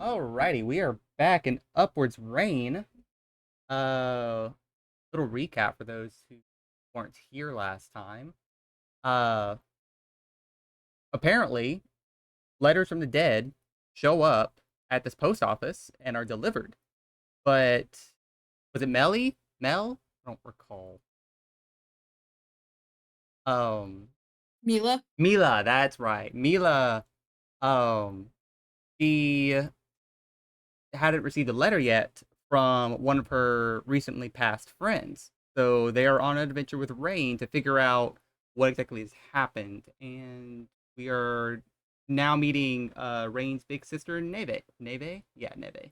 Alrighty, we are back in Upwards Rain. Little recap for those who weren't here last time. Uh, Apparently, letters from the dead show up at this post office and are delivered. But was it Melly? Mel? I don't recall. Um, Mila? Mila, that's right. Mila, um, she hadn't received a letter yet from one of her recently passed friends. So they are on an adventure with Rain to figure out what exactly has happened. And we are now meeting Rain's big sister, Neve. Neve? Yeah, Neve.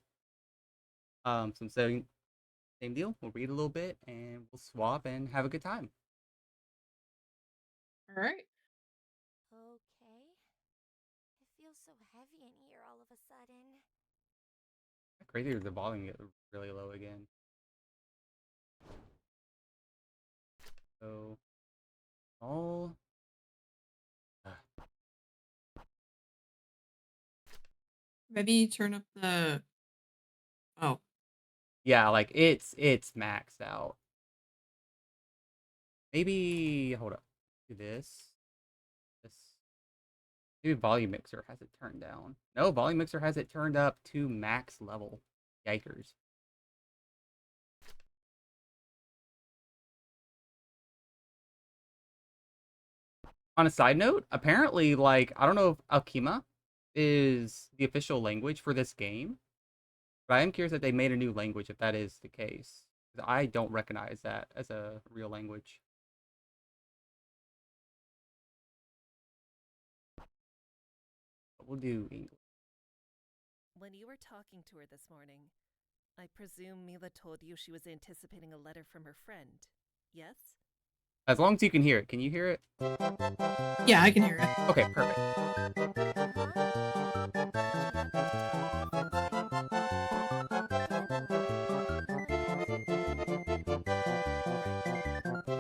Same deal. We'll read a little bit and we'll swap and have a good time. All right. Okay. It feels so heavy in here all of a sudden. Crazy, the volume get really low again. So all Maybe turn up the. Oh, yeah, like it's maxed out. Maybe hold up. Do this. This. Maybe volume mixer has it turned down. No, volume mixer has it turned up to max level. Yikers. On a side note, apparently, like, I don't know if Alkima is the official language for this game, but I am curious that they made a new language if that is the case. I don't recognize that as a real language. But we'll do English. When you were talking to her this morning, I presume Mila told you she was anticipating a letter from her friend, yes? As long as you can hear it. Can you hear it? yeah, I can hear it. Okay, perfect.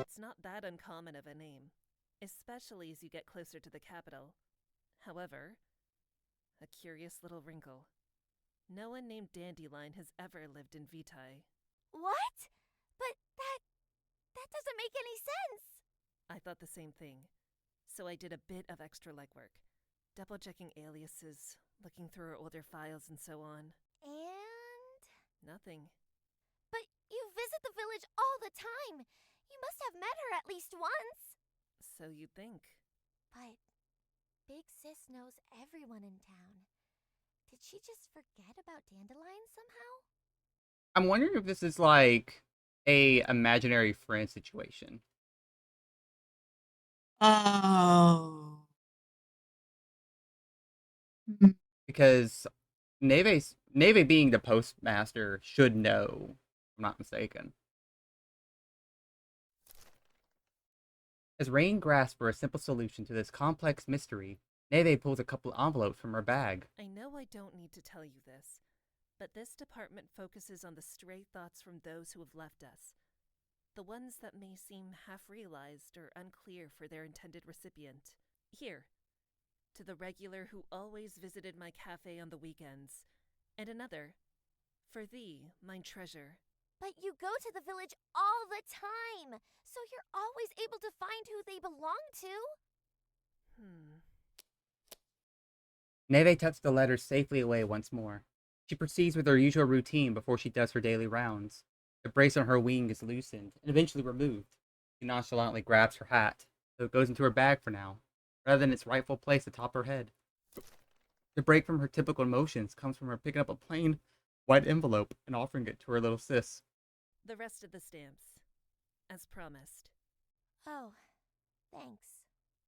It's not that uncommon of a name, especially as you get closer to the capital. However, a curious little wrinkle. No one named Dandelion has ever lived in Vitae. What? But that doesn't make any sense. I thought the same thing, so I did a bit of extra legwork, double-checking aliases, looking through her older files and so on. And Nothing. but you visit the village all the time. You must have met her at least once. So you'd think. But Big Sis knows everyone in town. Did she just forget about Dandelion somehow? I'm wondering if this is like a imaginary friend situation. Oh. Hmm. Because Neve being the postmaster should know, if I'm not mistaken. As Rain grasps for a simple solution to this complex mystery, Neve pulls a couple envelopes from her bag. I know I don't need to tell you this, but this department focuses on the stray thoughts from those who have left us. The ones that may seem half-realized or unclear for their intended recipient. Here, to the regular who always visited my cafe on the weekends, and another, for thee, mine treasure. But you go to the village all the time, so you're always able to find who they belong to. Neve tucks the letters safely away once more. She proceeds with her usual routine before she does her daily rounds. The brace on her wing is loosened and eventually removed. She nonchalantly grabs her hat, so it goes into her bag for now, rather than its rightful place atop her head. The break from her typical emotions comes from her picking up a plain white envelope and offering it to her little sis. The rest of the stamps, as promised. Oh, thanks.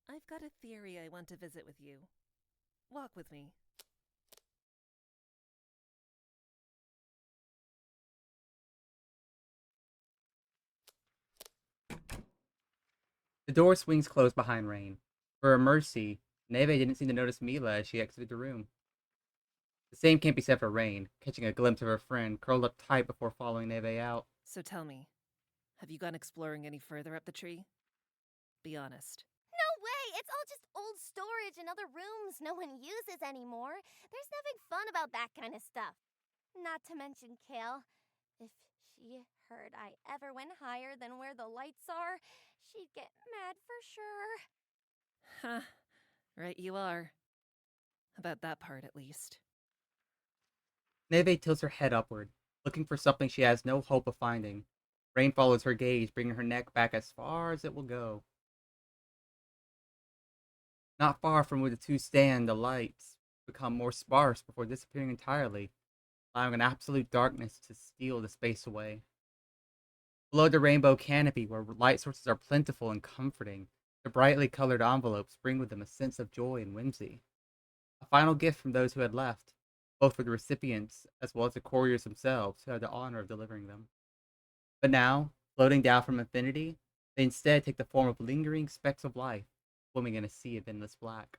I've got a theory I want to visit with you. Walk with me. The door swings closed behind Rain. For her mercy, Neve didn't seem to notice Mila as she exited the room. The same can't be said for Rain, catching a glimpse of her friend curled up tight before following Neve out. So tell me, have you gone exploring any further up the tree? Be honest. No way! It's all all just old storage in other rooms no one uses anymore. There's nothing fun about that kind of stuff. Not to mention Kale. If she heard I ever went higher than where the lights are, she'd get mad for sure. Huh. Right you are. About that part, at least. Neve tilts her head upward, looking for something she has no hope of finding. Rain follows her gaze, bringing her neck back as far as it will go. Not far from where the two stand, the lights become more sparse before disappearing entirely, allowing an absolute darkness to steal the space away. Below the rainbow canopy, where light sources are plentiful and comforting, the brightly colored envelopes bring with them a sense of joy and whimsy. A final gift from those who had left, both for the recipients as well as the couriers themselves who had the honor of delivering them. But now, floating down from infinity, they instead take the form of lingering specks of life, swimming in a sea of endless black.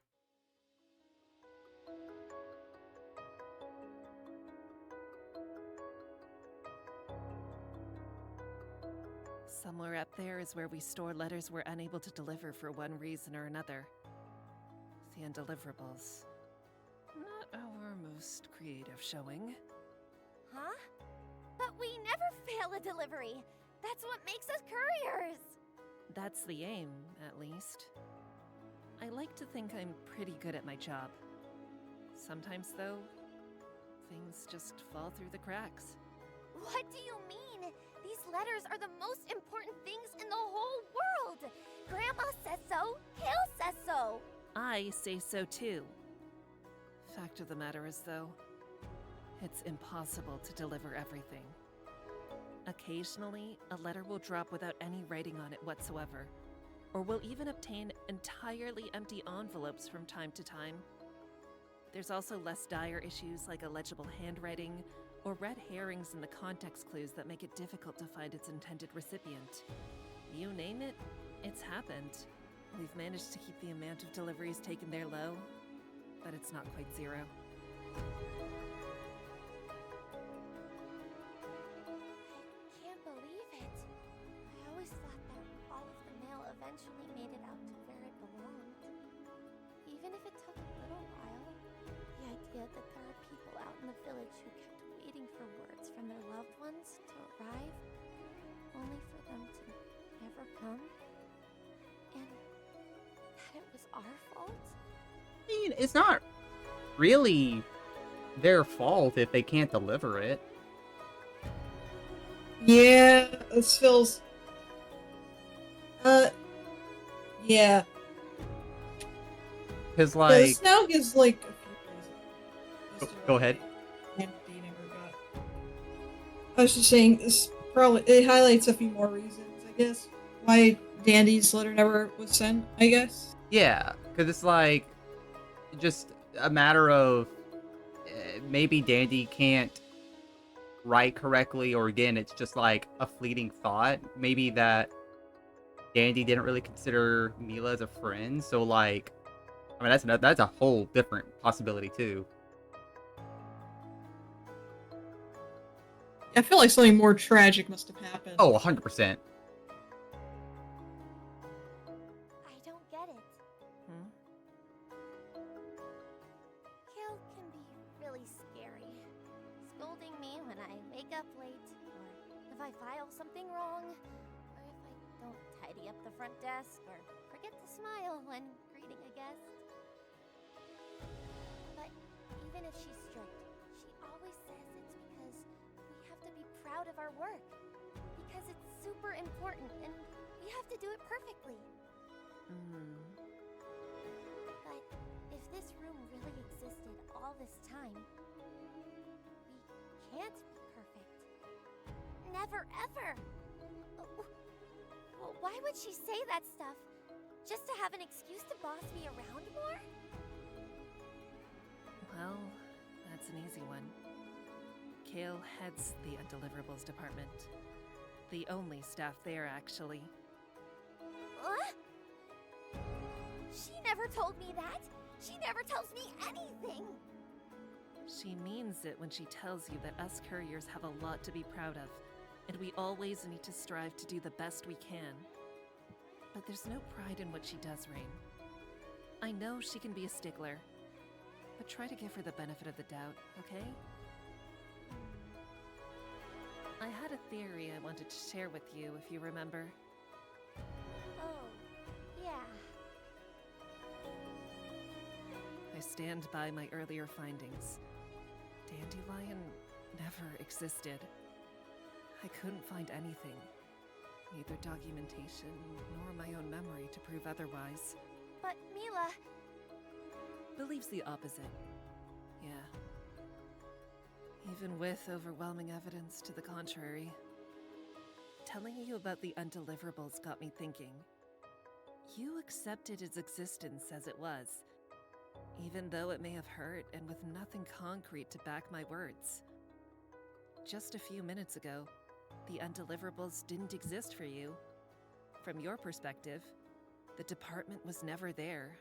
Somewhere up there is where we store letters we're unable to deliver for one reason or another. The undeliverables. Not our most creative showing. Huh? But we never fail a delivery. That's what makes us couriers. That's the aim, at least. I like to think I'm pretty good at my job. Sometimes, though, things just fall through the cracks. What do you mean? These letters are the most important things in the whole world. Grandma says so. Kale says so. I say so too. Fact of the matter is, though, it's impossible to deliver everything. Occasionally, a letter will drop without any writing on it whatsoever, or we'll even obtain entirely empty envelopes from time to time. There's also less dire issues like illegible handwriting or red herrings in the context clues that make it difficult to find its intended recipient. You name it, it's happened. We've managed to keep the amount of deliveries taken there low, but it's not quite zero. I can't believe it. I always thought that all of the mail eventually made it out to where it belonged. Even if it took a little while, the idea that there are people out in the village who kept waiting for words from their loved ones to arrive, only for them to never come, and that it was our fault? I mean, it's not really their fault if they can't deliver it. Yeah, this feels. Yeah. Because, Yeah, like, this now gives like a few reasons. as to go why ahead. Andy never got. I was just saying this probably it highlights a few more reasons, I guess, why Dandy's letter never was sent. I guess. Yeah, because it's like just a matter of maybe Dandy can't write correctly, or again, it's just like a fleeting thought. Maybe that Dandy didn't really consider Mila as a friend, so like, I mean, that's a whole different possibility too. I feel like something more tragic must have happened. Oh, 100%. I don't get it. Hmm? Kale can be really scary. Scolding me when I wake up late, or if I file something wrong, or if I don't tidy up the front desk, or forget to smile when greeting a guest. But even if she's strict, she always says it's because we have to be proud of our work. Because it's super important, and we have to do it perfectly. Mm. But if this room really existed all this time, we can't be perfect. Never ever! Well, why would she say that stuff? Just to have an excuse to boss me around more? Well, that's an easy one. Kale heads the undeliverables department. The only staff there, actually. What? She never told me that! She never tells me anything! She means it when she tells you that us couriers have a lot to be proud of, and we always need to strive to do the best we can. But there's no pride in what she does, Rain. I know she can be a stickler, but try to give her the benefit of the doubt, okay? I had a theory I wanted to share with you, if you remember. Oh, yeah. I stand by my earlier findings. Dandelion never existed. I couldn't find anything, neither documentation nor my own memory to prove otherwise. But Mila... Believes the opposite. Yeah. Even with overwhelming evidence to the contrary. Telling you about the undeliverables got me thinking. You accepted its existence as it was, even though it may have hurt and with nothing concrete to back my words. Just a few minutes ago, the undeliverables didn't exist for you. From your perspective, the department was never there.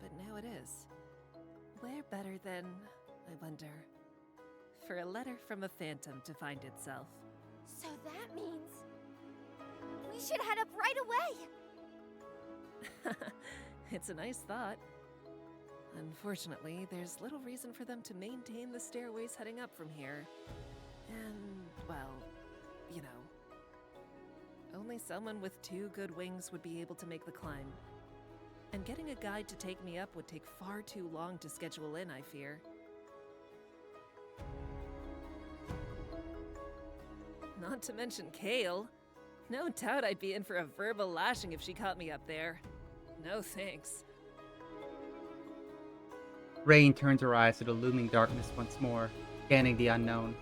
But now it is. Where better than, I wonder, for a letter from a phantom to find itself? So that means... we should head up right away! It's a nice thought. Unfortunately, there's little reason for them to maintain the stairways heading up from here. And, well, you know. Only someone with 2 good wings would be able to make the climb. And getting a guide to take me up would take far too long to schedule in, I fear. Not to mention Kale. No doubt I'd be in for a verbal lashing if she caught me up there. No thanks. Rain turns her eyes to the looming darkness once more, scanning the unknown.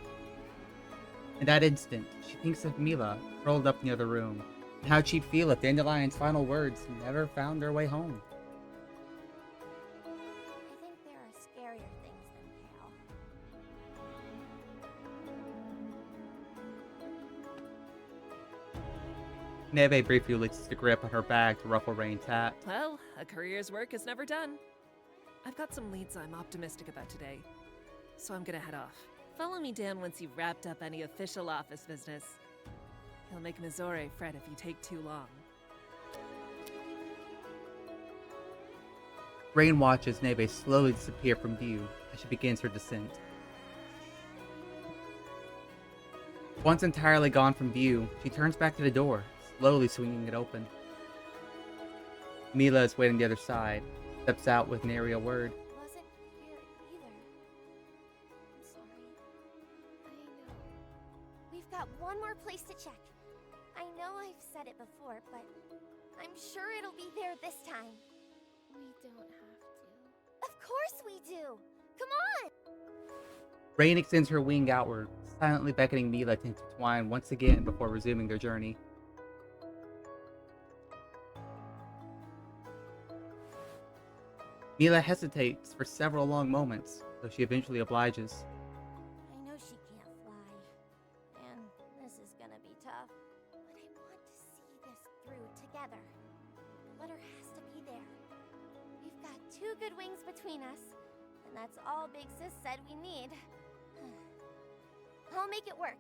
In that instant, she thinks of Mila, curled up near the room, and how'd she feel if Dandelion's final words never found their way home? I think there are scarier things than Kale. Neve briefly releases the grip on her bag to ruffle Rain's hat. Well, a courier's work is never done. I've got some leads I'm optimistic about today, so I'm gonna head off. Follow me down once you've wrapped up any official office business. He'll make Mizore fret if you take too long. Rain watches Neve slowly disappear from view as she begins her descent. Once entirely gone from view, she turns back to the door, slowly swinging it open. Mila is waiting the other side, steps out with nary a word. Wasn't here either. I'm sorry. I know. We've got one more place to check. I know I've said it before, but I'm sure it'll be there this time. We don't have to. Of course we do! Come on! Rain extends her wing outward, silently beckoning Mila to intertwine once again before resuming their journey. Mila hesitates for several long moments, though she eventually obliges. I know she can't fly, and this is gonna be tough, but I want to see this through together. The letter has to be there. We've got 2 good wings between us, and that's all Big Sis said we need. I'll make it work.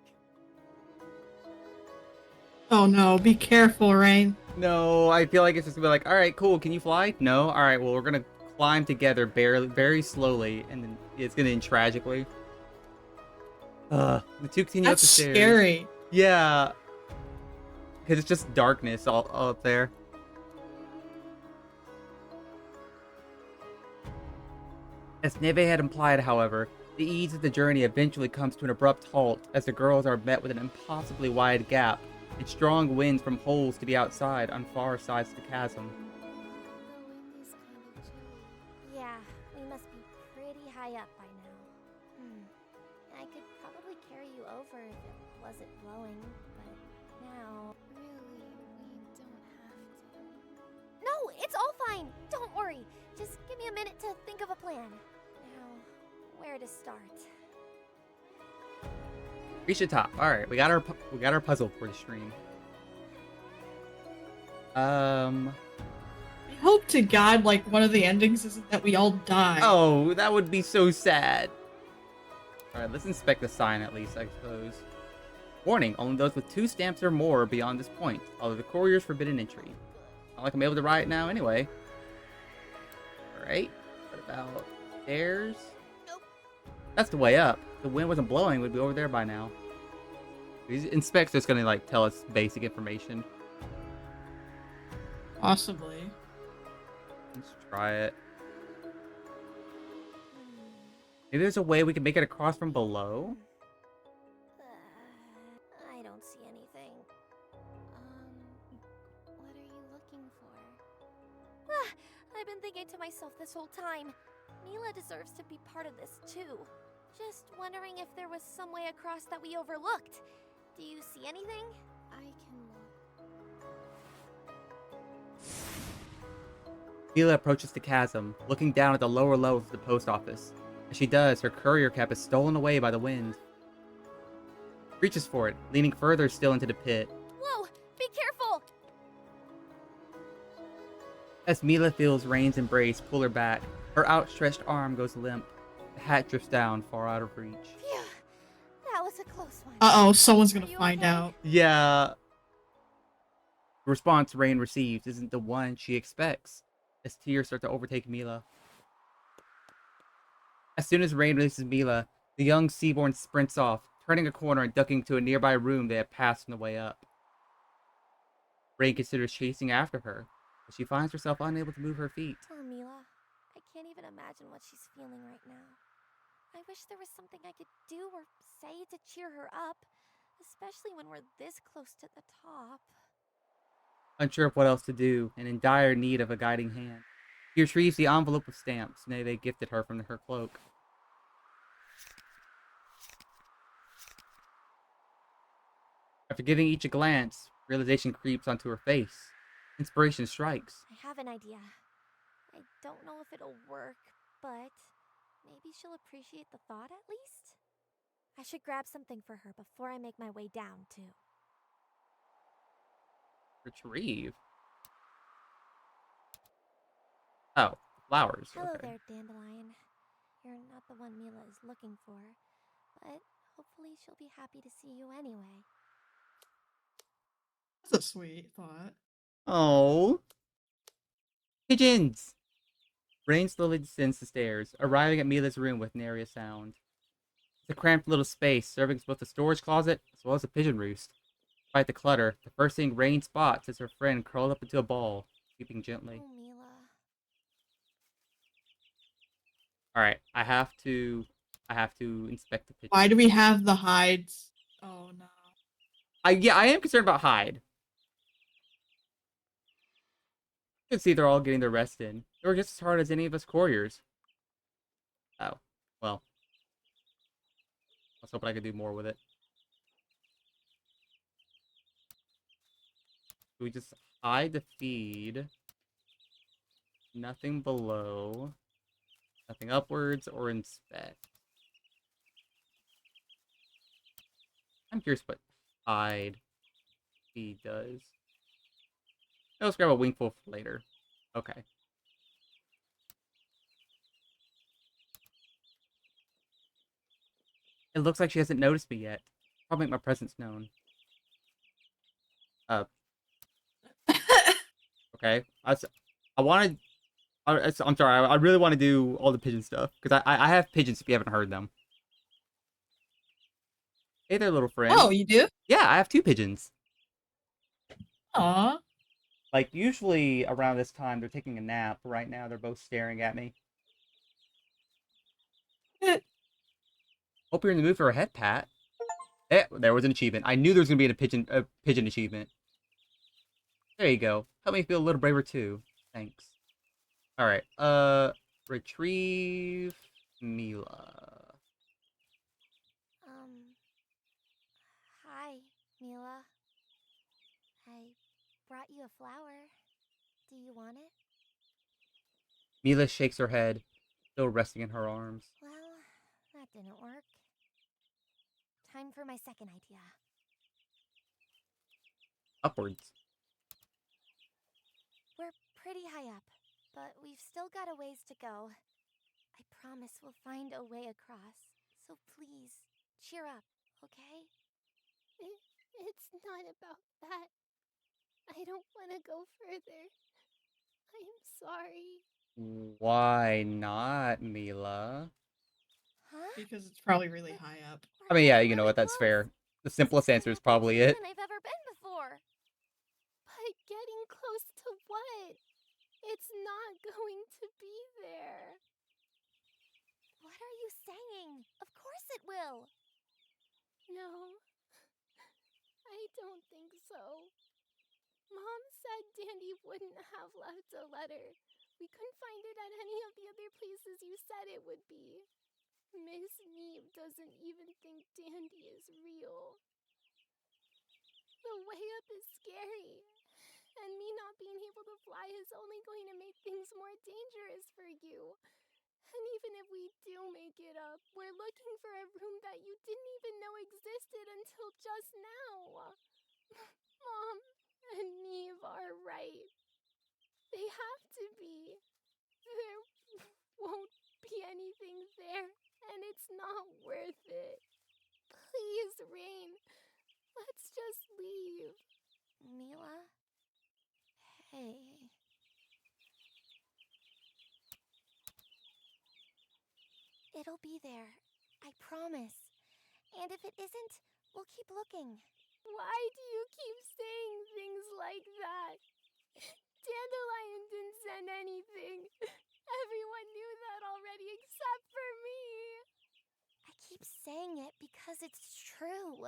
Oh no, be careful, Rain. No, I feel like it's just gonna be like, alright, cool, can you fly? No? Alright, well, we're gonna climb together very slowly, and then it's gonna end tragically. The 2 continue up the That's stairs. scary. Yeah. Because it's just darkness all up there. As Neve had implied, however, the ease of the journey eventually comes to an abrupt halt as the girls are met with an impossibly wide gap and strong winds from holes to the outside on far sides of the chasm. The wind is kind of chilly. Yeah, we must be pretty high up by now. I could probably carry you over if it wasn't blowing, but now... Really, we don't have to. No, it's all fine! Don't worry! Just give me a minute to think of a plan. Now, where to start? Reach the top. All right, we got our puzzle for the stream. I hope to God, like, one of the endings isn't that we all die. Oh, that would be so sad. All right, let's inspect the sign at least, I suppose. Warning: only those with 2 stamps or more are beyond this point. Although the courier's forbidden entry. Not like I'm able to write it now anyway. Alright. What about stairs? Nope. That's the way up. If the wind wasn't blowing, we'd be over there by now. These inspectors gonna like tell us basic information. Possibly. Let's try it. Hmm. Maybe there's a way we can make it across from below? I don't see anything. What are you looking for? I've been thinking to myself this whole time. Mila deserves to be part of this too. Just wondering if there was some way across that we overlooked. Do you see anything? I can look. Mila approaches the chasm, looking down at the lower levels of the post office. As she does, her courier cap is stolen away by the wind. Reaches for it, leaning further still into the pit. Whoa! Be careful! As Mila feels Rain's embrace pull her back, her outstretched arm goes limp. The hat drifts down far out of reach. Phew! That was a close one. Uh-oh, someone's gonna Are you find okay? out. Yeah. The response Rain receives isn't the one she expects, as tears start to overtake Mila. As soon as Rain releases Mila, the young Seaborn sprints off, turning a corner and ducking to a nearby room they had passed on the way up. Rain considers chasing after her, but she finds herself unable to move her feet. Oh, Mila. I can't even imagine what she's feeling right now. I wish there was something I could do or say to cheer her up, especially when we're this close to the top. Unsure of what else to do, and in dire need of a guiding hand, she retrieves the envelope of stamps Neve gifted her from her cloak. After giving each a glance, realization creeps onto her face. Inspiration strikes. I have an idea. I don't know if it'll work, but maybe she'll appreciate the thought at least? I should grab something for her before I make my way down, too. Retrieve? Oh, flowers. Hello Okay. there, Dandelion. You're not the one Mila is looking for, but hopefully she'll be happy to see you anyway. That's a sweet thought. Oh. Pigeons! Rain slowly descends the stairs, arriving at Mila's room with nary a sound. It's a cramped little space, serving as both a storage closet as well as a pigeon roost. Despite the clutter, the first thing Rain spots is her friend curled up into a ball, sleeping gently. Oh, Mila. Alright, I have to inspect the pigeon. Why do we have the hides? Oh no. I am concerned about Hyde. You can see they're all getting their rest in. They were just as hard as any of us couriers. Oh, well. I was hoping I could do more with it. Do we just hide the feed? Nothing below. Nothing upwards or inspect. I'm curious what hide feed does. Let's grab a wingful for later. Okay. It looks like she hasn't noticed me yet. I'll make my presence known. Okay. I wanted. I'm sorry. I really want to do all the pigeon stuff because I have pigeons if you haven't heard them. Hey there, little friend. Oh, you do? Yeah, I have 2 pigeons. Aw. Like usually around this time they're taking a nap. Right now they're both staring at me. Hope you're in the mood for a head pat. There was an achievement. I knew there was gonna be a pigeon achievement. There you go. Help me feel a little braver too. Thanks. Alright, retrieve Mila. Hi, Mila. I brought you a flower. Do you want it? Mila shakes her head, still resting in her arms. Well, that didn't work. Time for my second idea. Upwards. We're pretty high up, but we've still got a ways to go. I promise we'll find a way across. So please, cheer up, okay? It's not about that. I don't want to go further. I'm sorry. Why not, Mila? Huh? Because it's probably really high up. I mean, yeah, you know what, that's fair. The simplest answer is probably it. Than I've ever been before. But getting close to what? It's not going to be there. What are you saying? Of course it will. No, I don't think so. Mom said Dandy wouldn't have left a letter. We couldn't find it at any of the other places you said it would be. Miss Neve doesn't even think Dandy is real. The way up is scary. And me not being able to fly is only going to make things more dangerous for you. And even if we do make it up, we're looking for a room that you didn't even know existed until just now. Mom and Neve are right. They have to be. There won't be anything there, and it's not worth it. Please, Rain, let's just leave. Mila? Hey. It'll be there. I promise. And if it isn't, we'll keep looking. Why do you keep saying things like that? Dandelion didn't send anything. Everyone knew that already except for me. I keep saying it because it's true.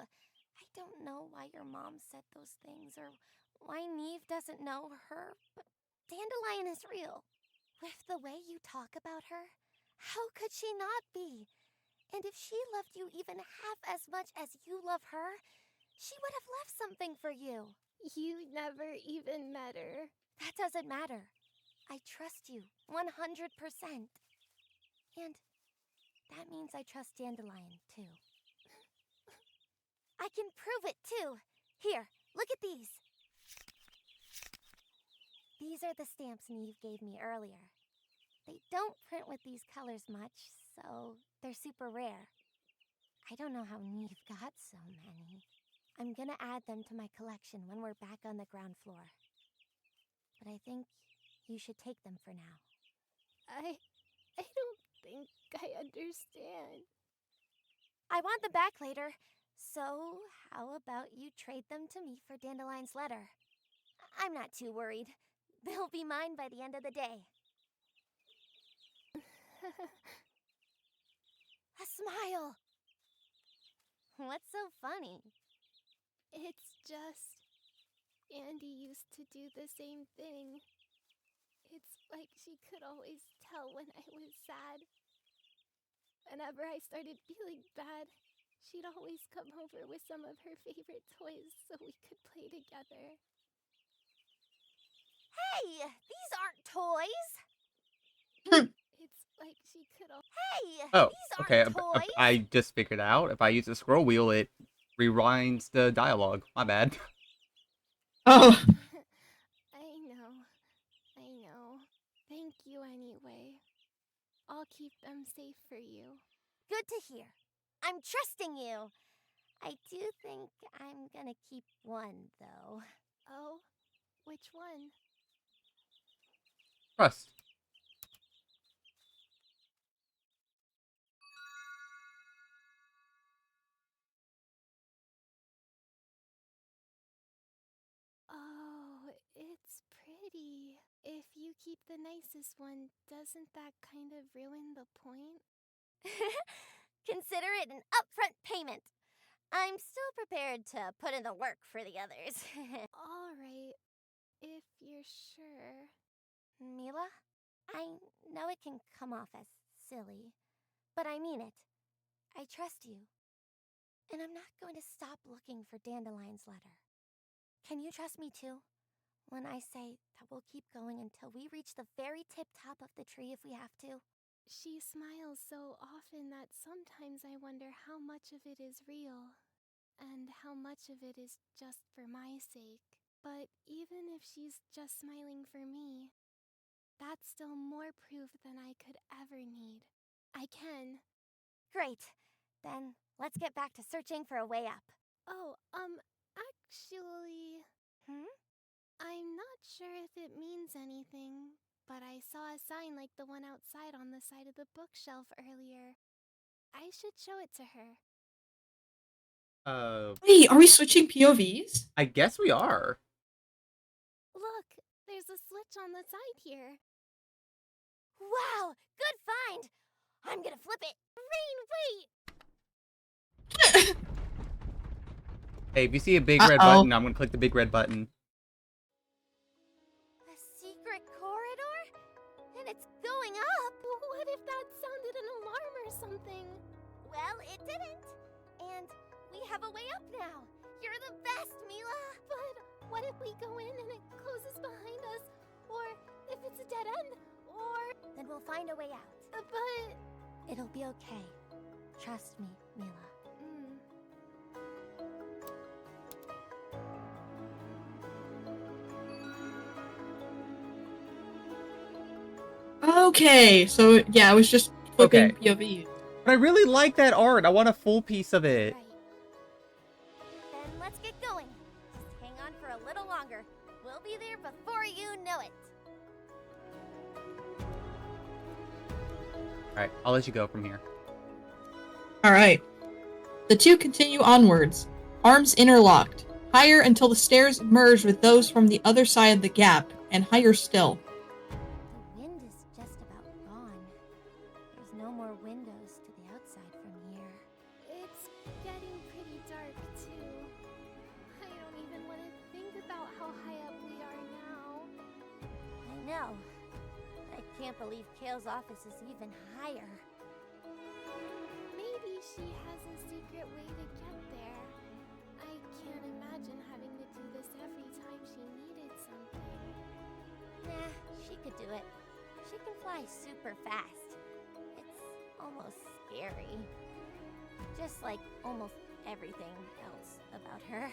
I don't know why your mom said those things or why Neve doesn't know her, but Dandelion is real. With the way you talk about her, how could she not be? And if she loved you even half as much as you love her, she would have left something for you. You never even met her. That doesn't matter. I trust you 100%. And that means I trust Dandelion, too. I can prove it, too. Here, look at these. These are the stamps Neve gave me earlier. They don't print with these colors much, so they're super rare. I don't know how Neve got so many. I'm gonna add them to my collection when we're back on the ground floor. But I think you should take them for now. I don't think I understand. I want them back later, so how about you trade them to me for Dandelion's letter? I'm not too worried. They'll be mine by the end of the day. A smile! What's so funny? It's just... Andy used to do the same thing. It's like she could always tell when I was sad. Whenever I started feeling bad, she'd always come over with some of her favorite toys so we could play together. Hey! These aren't toys! It's like she could Hey! Oh, These okay. aren't toys! I just figured out if I use the scroll wheel, it rewinds the dialogue. My bad. Oh. I know. Thank you anyway. I'll keep them safe for you. Good to hear. I'm trusting you. I do think I'm gonna keep one, though. Oh? Which one? Trust. Oh, it's pretty. If you keep the nicest one, doesn't that kind of ruin the point? Consider it an upfront payment. I'm still prepared to put in the work for the others. All right, if you're sure. Mila, I know it can come off as silly, but I mean it. I trust you. And I'm not going to stop looking for Dandelion's letter. Can you trust me too? When I say that we'll keep going until we reach the very tip-top of the tree if we have to. She smiles so often that sometimes I wonder how much of it is real, and how much of it is just for my sake. But even if she's just smiling for me, that's still more proof than I could ever need. I can. Great. Then let's get back to searching for a way up. Oh, actually... I'm not sure if it means anything, but I saw a sign like the one outside on the side of the bookshelf earlier. I should show it to her. Wait, are we switching POVs? I guess we are. Look, there's a switch on the side here. Wow, good find! I'm gonna flip it. Rain, wait! Hey, if you see a big red button, I'm gonna click the big red button. A secret corridor? And it's going up! What if that sounded an alarm or something? Well, it didn't. And we have a way up now. You're the best, Mila! But what if we go in and it closes behind us? Or if it's a dead end? Or... Then we'll find a way out. But... It'll be okay. Trust me, Mila. Okay, so yeah, I was just flipping POV. But I really like that art. I want a full piece of it. Right. Then let's get going. Just hang on for a little longer. We'll be there before you know it. Alright, I'll let you go from here. Alright. The two continue onwards, arms interlocked, higher until the stairs merge with those from the other side of the gap, and higher still. The wind is just about gone. There's no more windows to the outside from here. It's getting pretty dark, too. I don't even want to think about how high up we are now. I know. I can't believe Kale's office is even higher. Maybe she has a secret way to get there. I can't imagine having to do this every time she needed something. Nah, she could do it. She can fly super fast. It's almost scary. Just like almost everything else about her.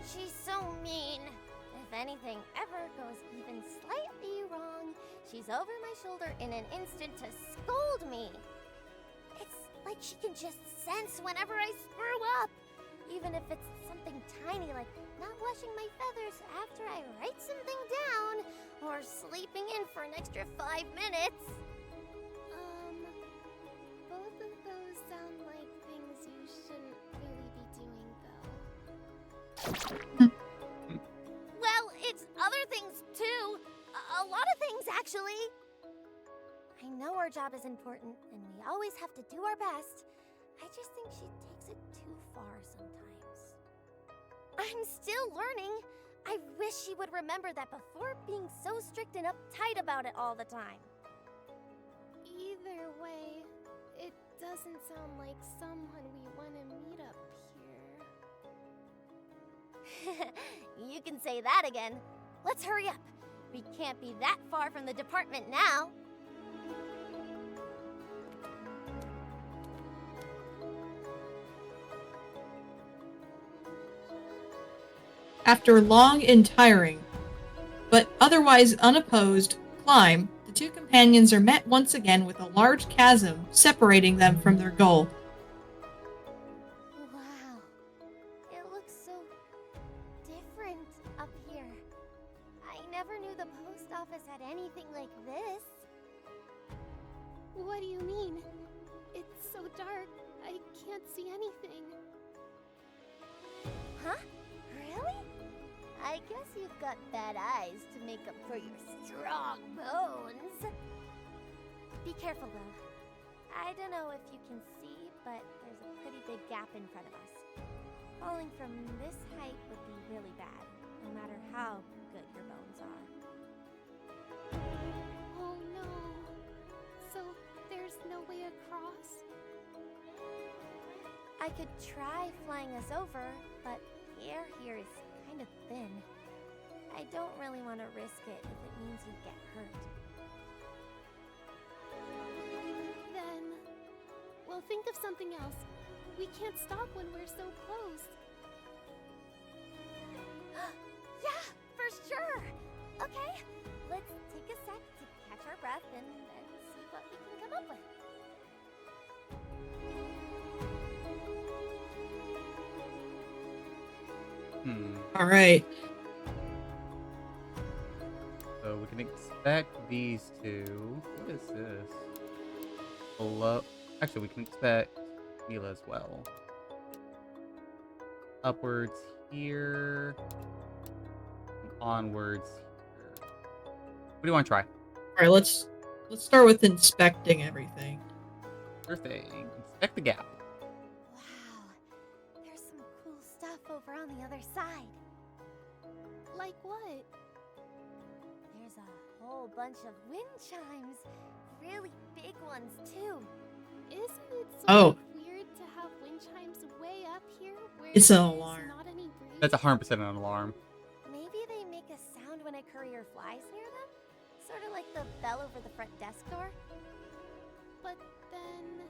She's so mean. If anything ever goes even slightly wrong, she's over my shoulder in an instant to scold me. It's like she can just sense whenever I screw up. Even if it's something tiny like not washing my feathers after I write something down, or sleeping in for an extra 5 minutes. Both of those sound like things you shouldn't really be doing, though. Well, it's other things too. A lot of things, actually. I know our job is important, and we always have to do our best. I just think she takes it too far sometimes. I'm still learning. I wish she would remember that before being so strict and uptight about it all the time. Either way, it doesn't sound like someone we want to meet up here. You can say that again. Let's hurry up. We can't be that far from the department now. After long and tiring, but otherwise unopposed, climb, the two companions are met once again with a large chasm separating them from their goal. Wow. It looks so different up here. I never knew the post office had anything like this. What do you mean? It's so dark, I can't see anything. Huh? Really? I guess you've got bad eyes to make up for your strong bones. Be careful, though. I don't know if you can see, but there's a pretty big gap in front of us. Falling from this height would be really bad, no matter how good your bones are. Oh no. So there's no way across? I could try flying us over, but the air here is kind of thin. I don't really want to risk it if it means you get hurt. Then we'll think of something else. We can't stop when we're so close. Yeah, for sure! Okay, let's take a sec to catch our breath and then see what we can come up with. Alright. can expect these two. What is this? Below. Actually, we can expect Mila as well. Upwards here. And onwards here. What do you want to try? All right, let's start with inspecting everything. Sure thing. Inspect the gap. Wow, there's some cool stuff over on the other side. Like what? There's a whole bunch of wind chimes. Really big ones, too. Isn't it sort Oh. of weird to have wind chimes way up here where It's an there's alarm. not any breeze? That's 100% an alarm. Maybe they make a sound when a courier flies near them? Sort of like the bell over the front desk door? But then,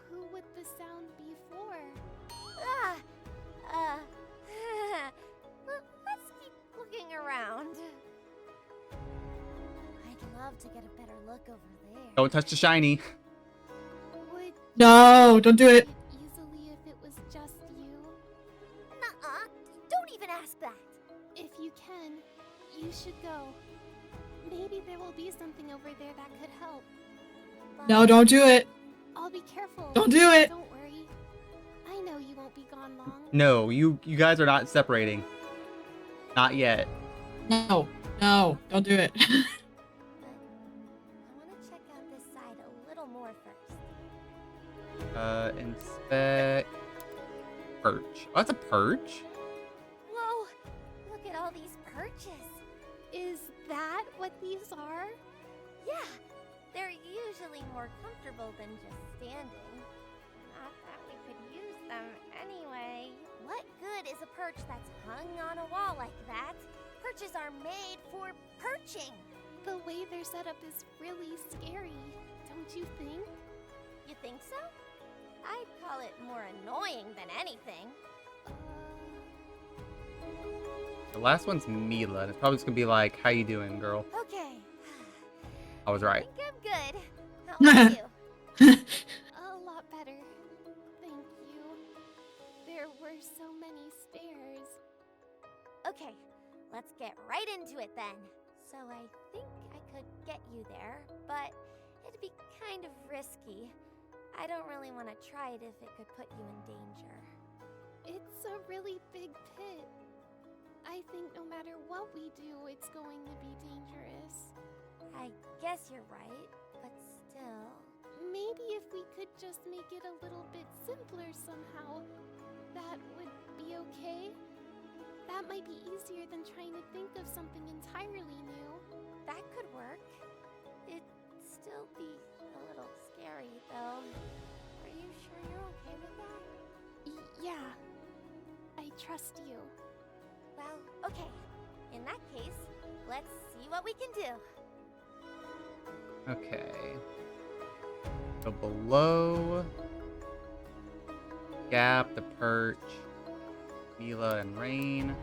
who would the sound be for? Ah! Let's keep looking around. I'd love to get a better look over there. Don't touch the shiny. Would No, don't do you it. get easily if it was just you? Nuh-uh! Don't even ask that! If you can, you should go. Maybe there will be something over there that could help. No, don't do it. I'll be careful. Don't do it. Don't worry. I know you won't be gone long. No, you guys are not separating. Not yet. No, don't do it. But I want to check out this side a little more first. Inspect. Perch. Oh, that's a perch? Whoa! Look at all these perches. Is that what these are? Yeah, they're usually more comfortable than just standing. Not that we could use them anyway. What good is a perch that's hung on a wall like that? Perches are made for perching. The way they're set up is really scary, don't you think? You think so? I'd call it more annoying than anything. The last one's Mila, and it's probably just gonna be like, how you doing, girl? Okay. I was I right. think I'm good. How about you? A lot better. Thank you. There were so many stairs. Okay, let's get right into it then. So I think I could get you there, but it'd be kind of risky. I don't really want to try it if it could put you in danger. It's a really big pit. I think no matter what we do, it's going to be dangerous. I guess you're right, but still. Maybe if we could just make it a little bit simpler somehow, that would be okay. That might be easier than trying to think of something entirely new. That could work. It'd still be a little scary, though. Are you sure you're okay with that? Yeah, I trust you. Well, okay. In that case, let's see what we can do. Okay. So below. Gap, the perch. Mila and Rain.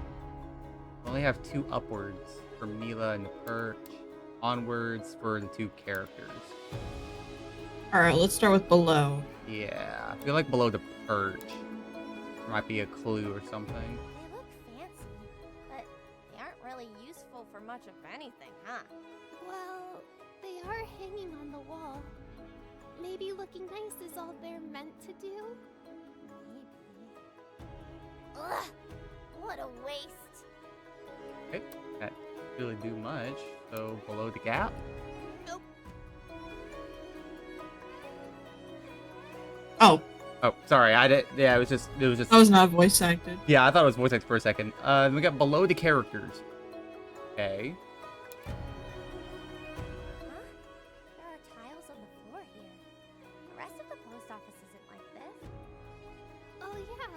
We only have 2 upwards for Mila and the perch. Onwards for the 2 characters. Alright, let's start with below. Yeah, I feel like below the perch. There might be a clue or something. They look fancy, but they aren't really useful for much of anything, huh? Well, they are hanging on the wall. Maybe looking nice is all they're meant to do? Maybe. Ugh! What a waste. Okay, that didn't really do much. So below the gap. Nope. Oh, Oh, sorry, I did. Yeah, it was just. that was not voice acted. Yeah, I thought it was voice acted for a second. Then we got below the characters. Okay. Huh? There are tiles on the floor here. The rest of the post office isn't like this. Oh yeah,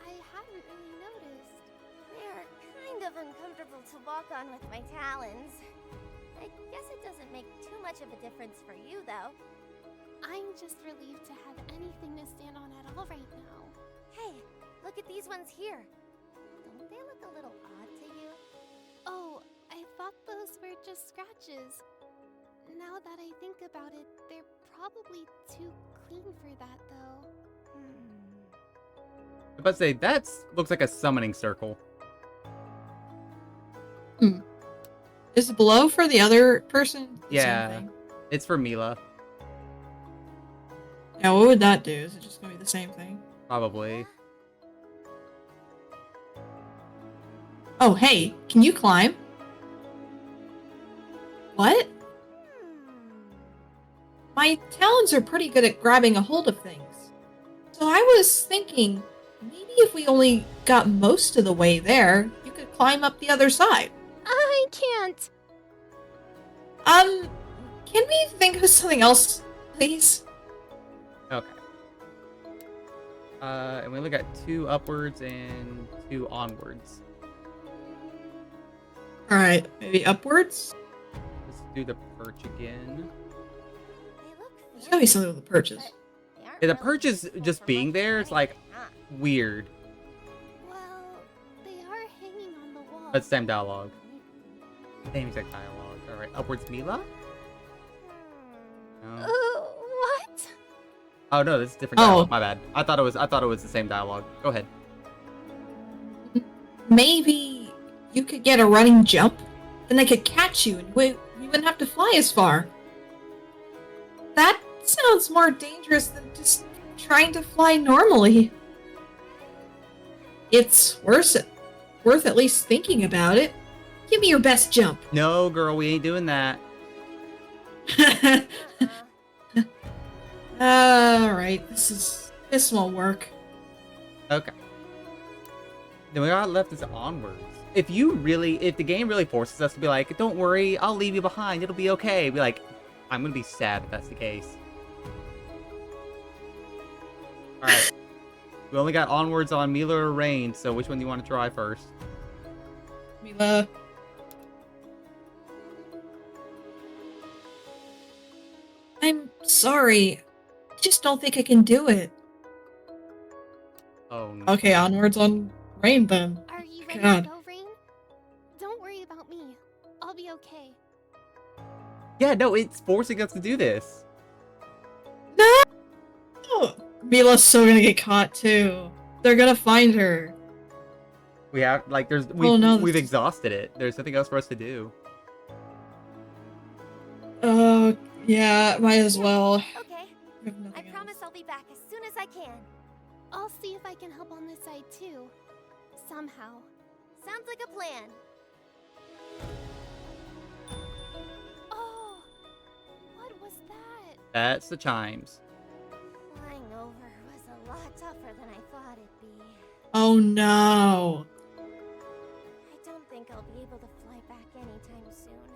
I hadn't really noticed. They are kind of uncomfortable to walk on with my talons. I guess it doesn't make too much of a difference for you, though. I'm just relieved to have anything to stand on at all right now. Hey, look at these ones here. Don't they look a little odd to you? Oh, I thought those were just scratches. Now that I think about it, they're probably too clean for that, though. I was about to say, that looks like a summoning circle. Is the below for the other person? The Yeah. Same thing? It's for Mila, Yeah, what would that do? Is it just gonna be the same thing? probably. Oh, hey, can you climb? What? My talons are pretty good at grabbing a hold of things. So I was thinking, maybe if we only got most of the way there, you could climb up the other side. I can't. Can we think of something else, please? Okay. And we only got 2 upwards and 2 onwards. Alright, maybe upwards? Let's do the perch again. They look There's gotta be something with the perches. but they aren't Yeah, the really perch is useful just for being much there. It's of like anything, huh? weird. Well, they are hanging on the wall. But same dialogue. Same exact dialogue. Alright, upwards Mila? No. What? Oh no, this is different dialogue. My bad. I thought it was the same dialogue. Go ahead. Maybe you could get a running jump? Then I could catch you and we wouldn't have to fly as far. That sounds more dangerous than just trying to fly normally. It's worth at least thinking about it. Give me your best jump. No, girl, we ain't doing that. Alright, this won't work. Okay. Then we got left is onwards. If the game really forces us to be like, don't worry, I'll leave you behind, it'll be okay. Be like, I'm gonna be sad if that's the case. Alright. We only got onwards on Mila or Rain, so which one do you want to try first? Mila. I'm sorry. I just don't think I can do it. Oh no. Okay, onwards on Rain then. Are you ready God. to go, Rain? Don't worry about me. I'll be okay. Yeah, no, it's forcing us to do this. No! Mila's so gonna get caught too. They're gonna find her. We have like Oh, no, we've this is- exhausted it. There's nothing else for us to do. Oh, yeah, might as well. Okay. We have nothing I else. promise I'll be back as soon as I can. I'll see if I can help on this side too. Somehow. Sounds like a plan. Oh, what was that? That's the chimes. Flying over was a lot tougher than I thought it'd be. Oh no. I don't think I'll be able to fly back anytime soon.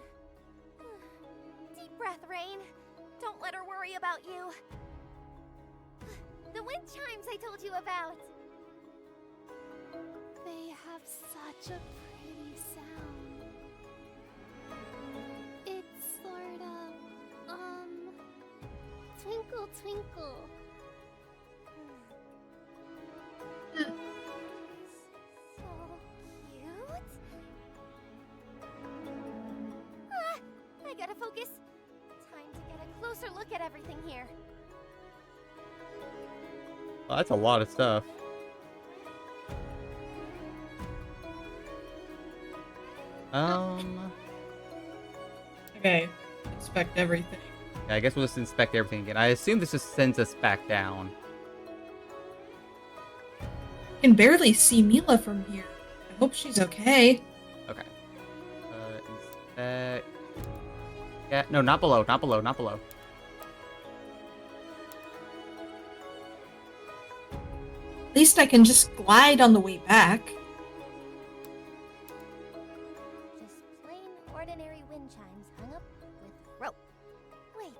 Deep breath, Rain. Don't let her worry about you. The wind chimes I told you about. They have such a pretty sound. It's sort of, twinkle twinkle. So cute. Ah, I gotta focus. Time to get a closer look at everything here. Oh, that's a lot of stuff. Okay, inspect everything. Yeah, I guess we'll just inspect everything again. I assume this just sends us back down. I can barely see Mila from here. I hope she's okay. Okay. Inspect. Yeah, no, not below, not below, not below. At least I can just glide on the way back. Just plain ordinary wind chimes hung up with rope. Wait,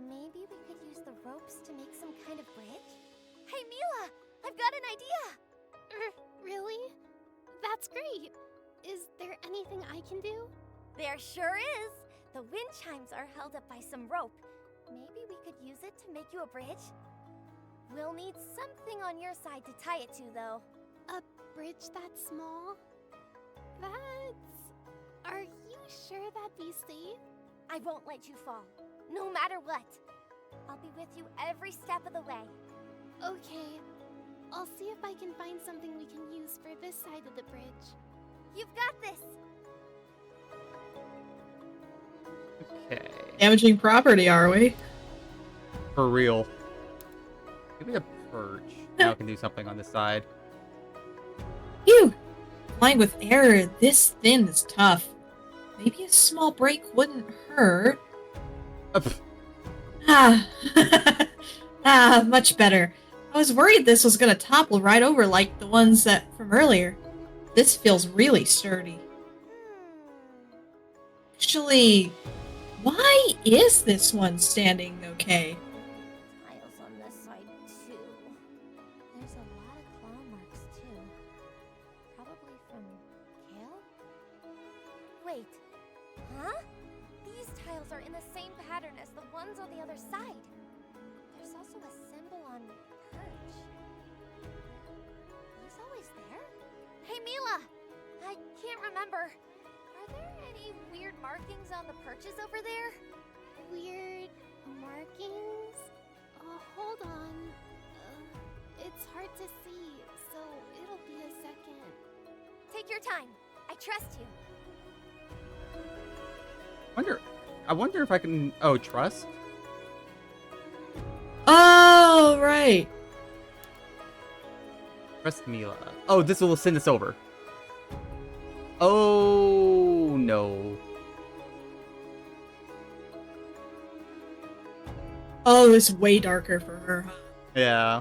maybe we could use the ropes to make some kind of bridge? Hey Mila, I've got an idea! Really? That's great. Is there anything I can do? There sure is! The wind chimes are held up by some rope. Maybe we could use it to make you a bridge? We'll need something on your side to tie it to, though. A bridge that small? Are you sure that'd be safe? I won't let you fall, no matter what. I'll be with you every step of the way. Okay. I'll see if I can find something we can use for this side of the bridge. You've got this! Okay. Damaging property, are we? For real. Give me the perch. Now I can do something on this side. Phew! Flying with air this thin is tough. Maybe a small break wouldn't hurt. Pff. Much better. I was worried this was gonna topple right over like the ones that from earlier. This feels really sturdy. Actually, why is this one standing okay? Tiles on this side too. There's a lot of claw marks too. Probably from Kale? Wait. Huh? These tiles are in the same pattern as the ones on the other side. There's also a symbol on perch. He's always there? Hey Mila! I can't remember. Are there any weird markings on the perches over there? Weird markings? Hold on. It's hard to see, so it'll be a second. Take your time. I trust you. I wonder if I can. Oh, trust? Oh, right. Trust Mila. Oh, this will send us over. Oh, no. Oh, it's way darker for her. Yeah.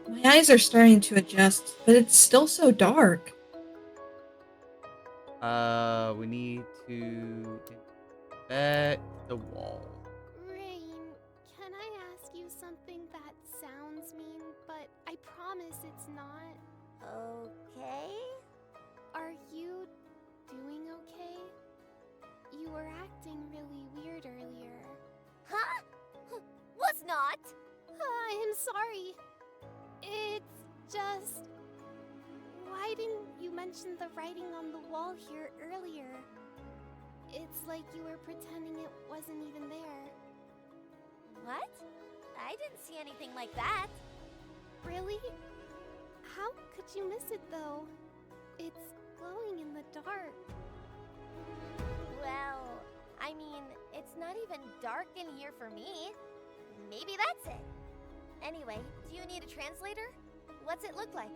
My eyes are starting to adjust, but it's still so dark. We need to inspect the wall. Rain, can I ask you something that sounds mean, but I promise it's not? Okay. Are you doing okay? You were acting really weird earlier. Huh? Was not. I'm sorry. It's just... Why didn't you mention the writing on the wall here earlier? It's like you were pretending it wasn't even there. What? I didn't see anything like that. Really? How could you miss it though? It's glowing in the dark. Well, I mean, it's not even dark in here for me. Maybe that's it. Anyway, do you need a translator? What's it look like?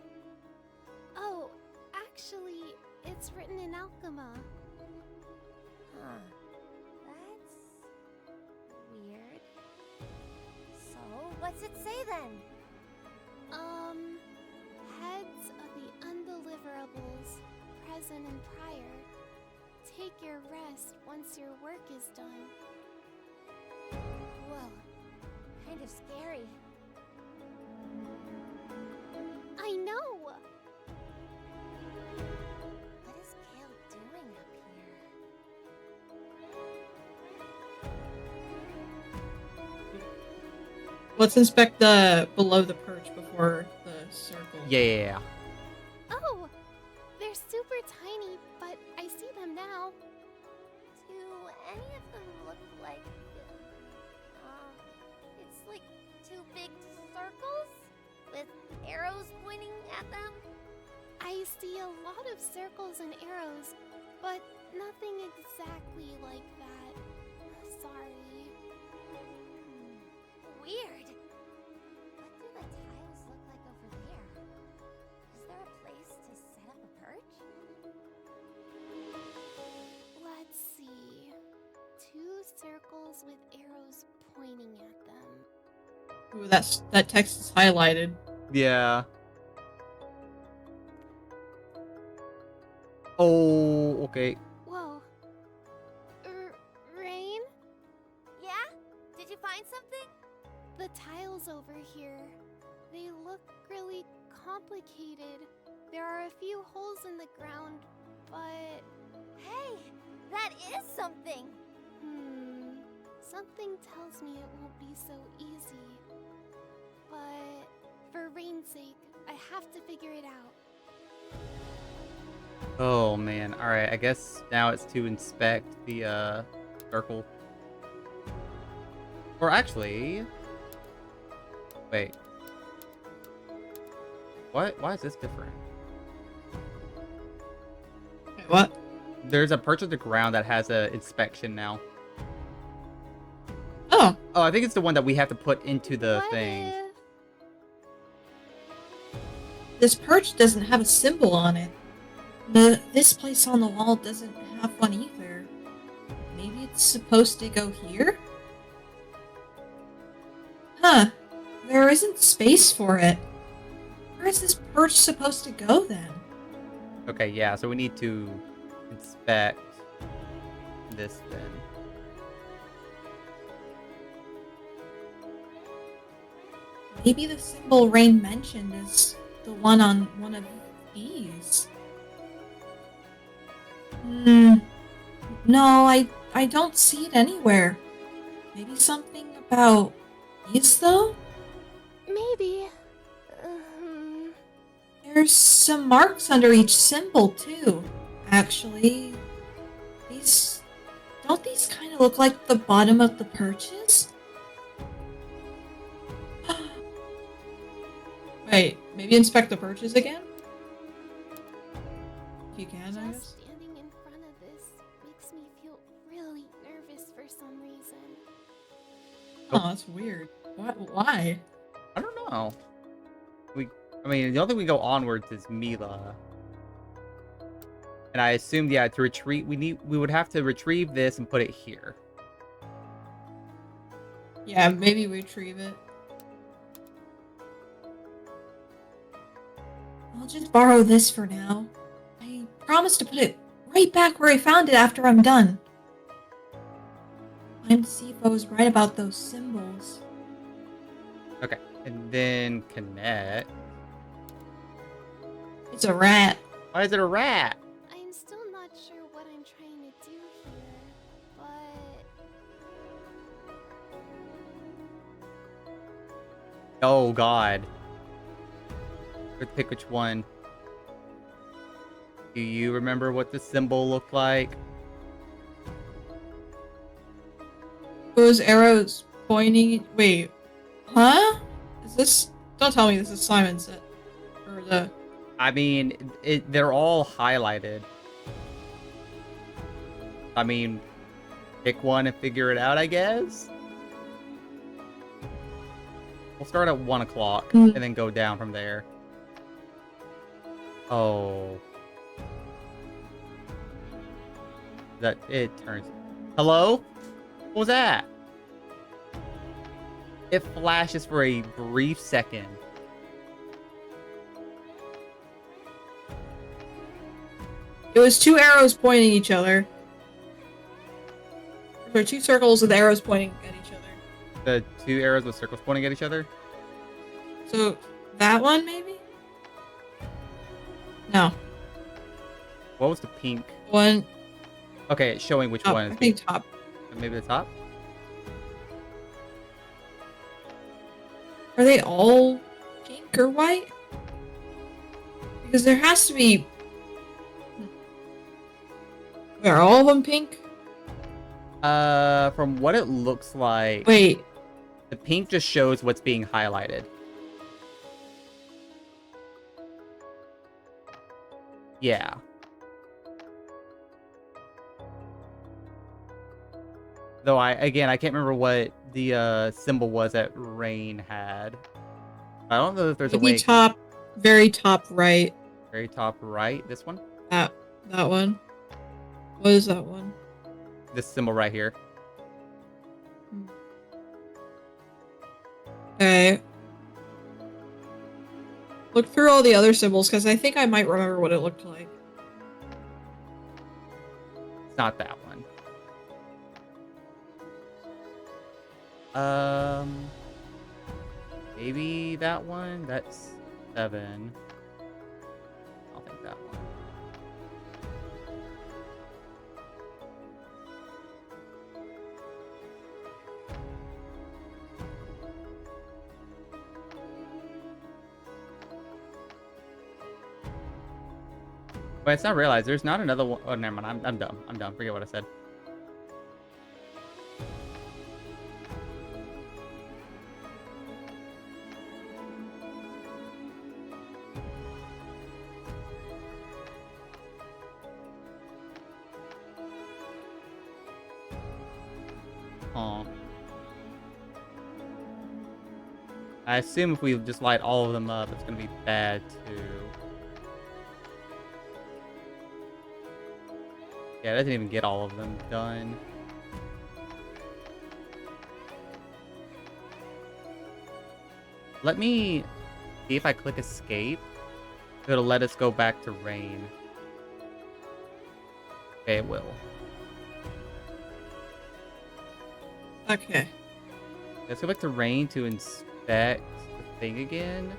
Oh, actually, it's written in Alchema. Huh. That's weird. So, what's it say then? Heads of the undeliverables, present and prior, take your rest once your work is done. Whoa. Kind of scary. I know! What is Kale doing up here? Let's inspect the below the perch before the circle. Yeah. Oh! They're super tiny, but I see them now. Do any of them look like... it's like two big circles with arrows pointing at them? I see a lot of circles and arrows, but nothing exactly like that. Sorry. Weird. What do the tiles look like over there? Is there a place to set up a perch? Let's see. Two circles with arrows pointing at them. Ooh, that text is highlighted. Yeah. Oh, okay. Whoa. Rain? Yeah? Did you find something? The tiles over here. They look really complicated. There are a few holes in the ground, but... Hey, that is something. Something tells me it won't be so easy. But for Rain's sake, I have to figure it out. Oh, man. Alright, I guess now it's to inspect the, circle. Or actually... Wait. What? Why is this different? Wait, what? There's a perch on the ground that has a inspection now. Oh, Oh, I think it's the one that we have to put into the What thing. if... this perch doesn't have a symbol on it. This place on the wall doesn't have one either. Maybe it's supposed to go here? Huh. There isn't space for it. Where is this perch supposed to go then? Okay, yeah, so we need to inspect this then. Maybe the symbol Rain mentioned is the one on one of these. No, I don't see it anywhere. Maybe something about these though? Maybe... There's some marks under each symbol too. Actually, don't these kind of look like the bottom of the perches? Wait, maybe inspect the perches again? If you can, I guess. Just standing in front of this makes me feel really nervous for some reason. Oh, that's weird. Why? I don't know. I mean, the only thing we go onwards is Mila. And I assumed, yeah, to retreat, we would have to retrieve this and put it here. Yeah, maybe retrieve it. I'll just borrow this for now. I promise to put it right back where I found it after I'm done. Time to see if I was right about those symbols. Okay, and then connect. It's a rat. Why is it a rat? I'm still not sure what I'm trying to do here, but... Oh, God. Let's pick which one. Do you remember what the symbol looked like? Those arrows pointing. Wait. Huh? Is this. Don't tell me this is Simon's set. Or the. I mean, they're all highlighted. I mean, pick one and figure it out, I guess? We'll start at 1 o'clock and then go down from there. Oh. That it turns. Hello? What was that? It flashes for a brief second. It was two arrows pointing each other. There were two circles with arrows pointing at each other. The two arrows with circles pointing at each other? So, that one maybe? No. What was the pink? One. Okay, it's showing which Top. one I is think pink. top. Maybe the top? Are they all pink or white? Because there has to be. Are all of them pink? From what it looks like, Wait. the pink just shows what's being highlighted. Yeah. Though I can't remember what the symbol was that Rain had. I don't know if there's a Maybe way. top, very top right. Very top right, this one? That one. What is that one? This symbol right here. Okay. Look through all the other symbols, because I think I might remember what it looked like. It's not that one. Maybe that one? That's 7. I'll think that one. But it's not realized. There's not another one. Oh, never mind. I'm dumb. I'm dumb. Forget what I said. Aw. I assume if we just light all of them up, it's gonna be bad too. Yeah, that didn't even get all of them done. Let me see if I click escape. It'll let us go back to rain. Okay, it will. Okay. Let's go back to rain to inspect the thing again.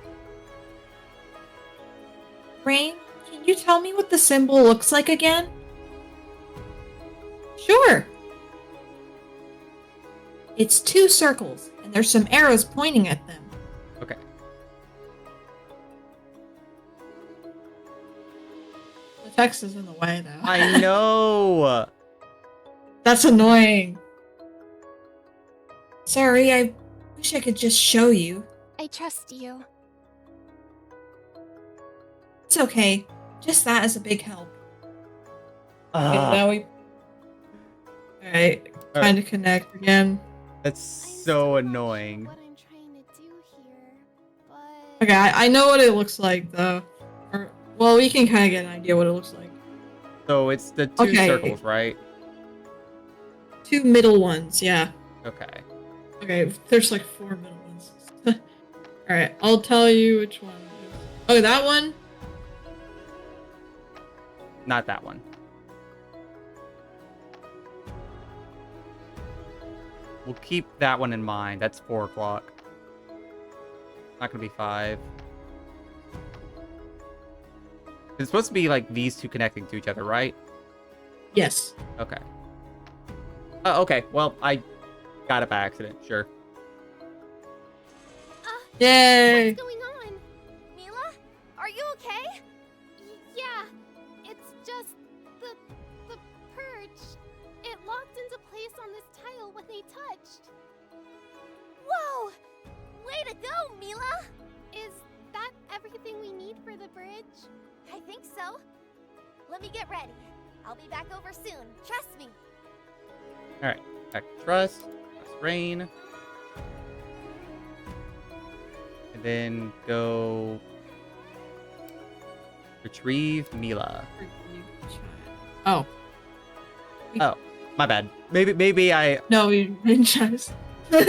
Rain, can you tell me what the symbol looks like again? Sure. It's 2 circles, and there's some arrows pointing at them. Okay. The text is in the way, though. I know! That's annoying. Sorry, I wish I could just show you. I trust you. It's okay. Just that is a big help. Ah, Okay, now we... Alright, kind of connect again. that's I so still not annoying. sure what I'm trying to do here, but Okay, I know what it looks like, though. Or, well, we can kind of get an idea what it looks like. So it's the 2 Okay. circles, right? 2 middle ones, yeah. Okay. Okay, there's like 4 middle ones. Alright, I'll tell you which one it is. Oh, that one? Not that one. We'll keep that one in mind. That's 4 o'clock. Not gonna be 5. It's supposed to be like these 2 connecting to each other, right? Yes. Okay. Okay. Well, I got it by accident. Sure. Yay! What's going on? Mila? Are you okay? yeah, it's just the perch. It locked into place on this tile when they touched. Whoa! Way to go, Mila! Is that everything we need for the bridge? I think so. Let me get ready. I'll be back over soon. Trust me. All right. Back to trust rain. And then go retrieve Mila. Oh. Oh, my bad. Maybe I. No, we didn't just. All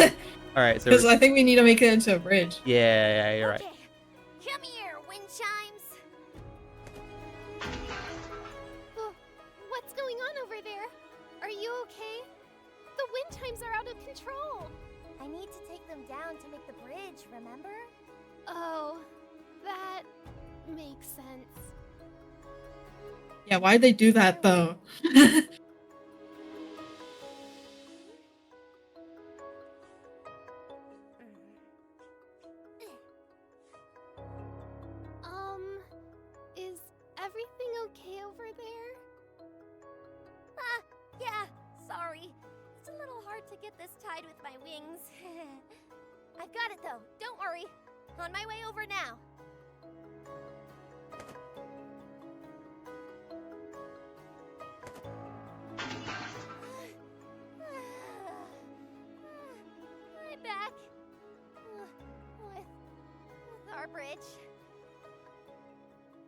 right. So Because I think we need to make it into a bridge. yeah, you're right. Okay. Come here, wind chimes. What's going on over there? Are you okay? The wind chimes are out of control. I need to take them down to make the bridge, remember? Oh, that makes sense. Yeah, why'd they do that though? Is everything okay over there? Ah, yeah, sorry. It's a little hard to get this tied with my wings. I've got it though, don't worry. On my way over now. I'm back. With our bridge.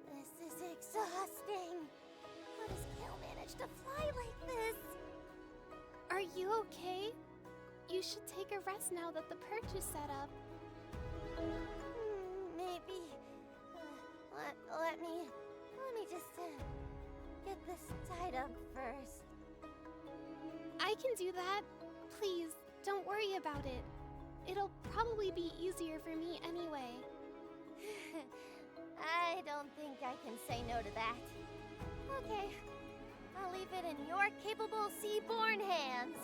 This is exhausting. How does Kale manage to fly like this? Are you okay? You should take a rest now that the perch is set up. Maybe. Let me just get this tied up first. I can do that. Please, don't worry about it. It'll probably be easier for me anyway. I don't think I can say no to that. Okay, I'll leave it in your capable sea-born hands.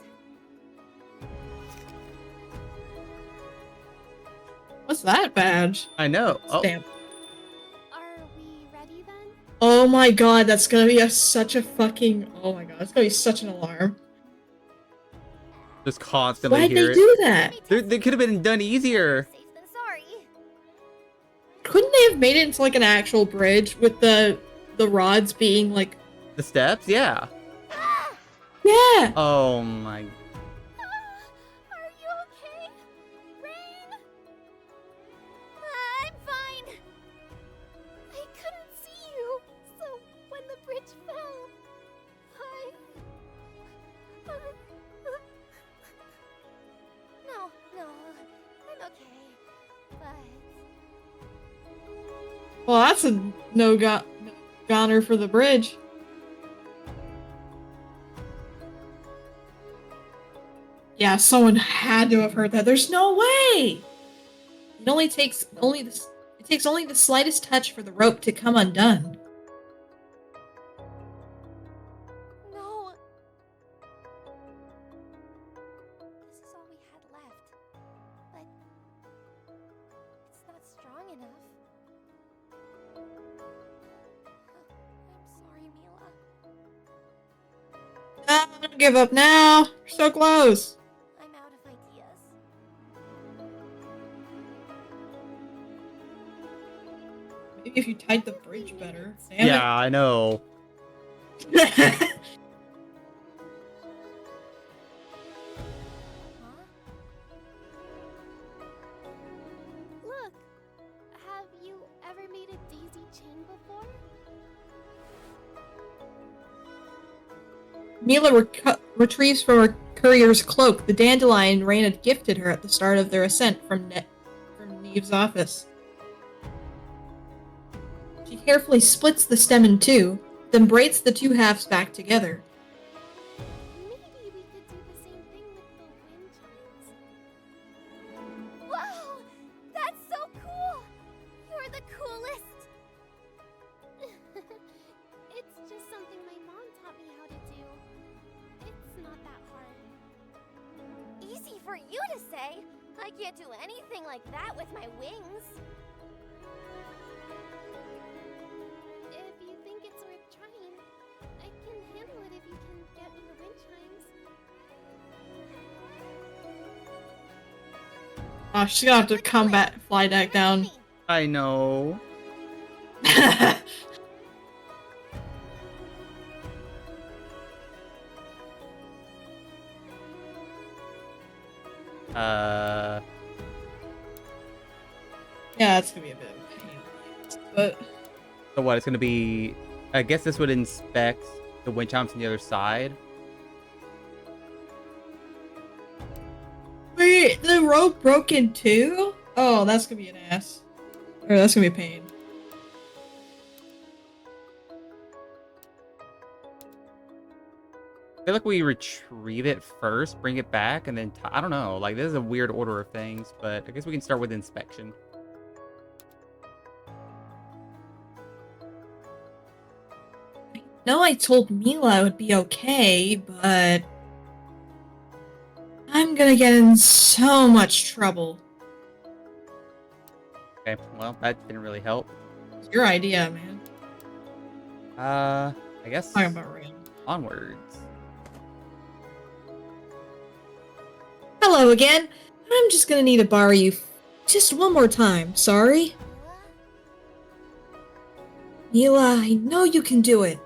What's that badge? I know. Oh, Stamp. Are we ready then? Oh my god, that's gonna be such a fucking. Oh my god, it's gonna be such an alarm. just constantly Why'd hear they it. do that? They could have been done easier. Safe than sorry. Couldn't they have made it into like an actual bridge with the rods being like? The steps, yeah. Ah! Yeah. Oh my. but Well, that's a no-goner for the bridge. Yeah, someone had to have heard that. There's no way! It takes only the slightest touch for the rope to come undone. no. This is all we had left, but it's not strong enough. I'm sorry, Mila. Ah, don't give up now. You're so close. I'm out of ideas. Maybe if you tied the bridge better. Damn Yeah, I know. it. Huh? Look! Have you ever made a daisy chain before? Mila retrieves from her courier's cloak the dandelion Rain had gifted her at the start of their ascent from Neve's office. She carefully splits the stem in two, then braids the two halves back together. Maybe we could do the same thing with the wind chimes. Wow! That's so cool! You're the coolest! It's just something my mom taught me how to do. It's not that hard. Easy for you to say! I can't do anything like that with my wings. If you think it's worth trying, I can handle it if you can get me the wind chimes. Oh, she's gonna have to combat fly back down. I know. Yeah, it's gonna be a bit of a pain. But So what? It's gonna be. I guess this would inspect the wind chimes on the other side. wait, the rope broke in two? Oh, that's gonna be an ass. Or that's gonna be a pain. I feel like we retrieve it first, bring it back, and then I don't know. Like, this is a weird order of things, but I guess we can start with inspection. No, I told Mila it would be okay, but I'm gonna get in so much trouble. Okay, well, that didn't really help. It's your idea, man. I guess Talking about Rain. onwards. Hello again. I'm just gonna need to borrow you just one more time. Sorry. Mila, I know you can do it.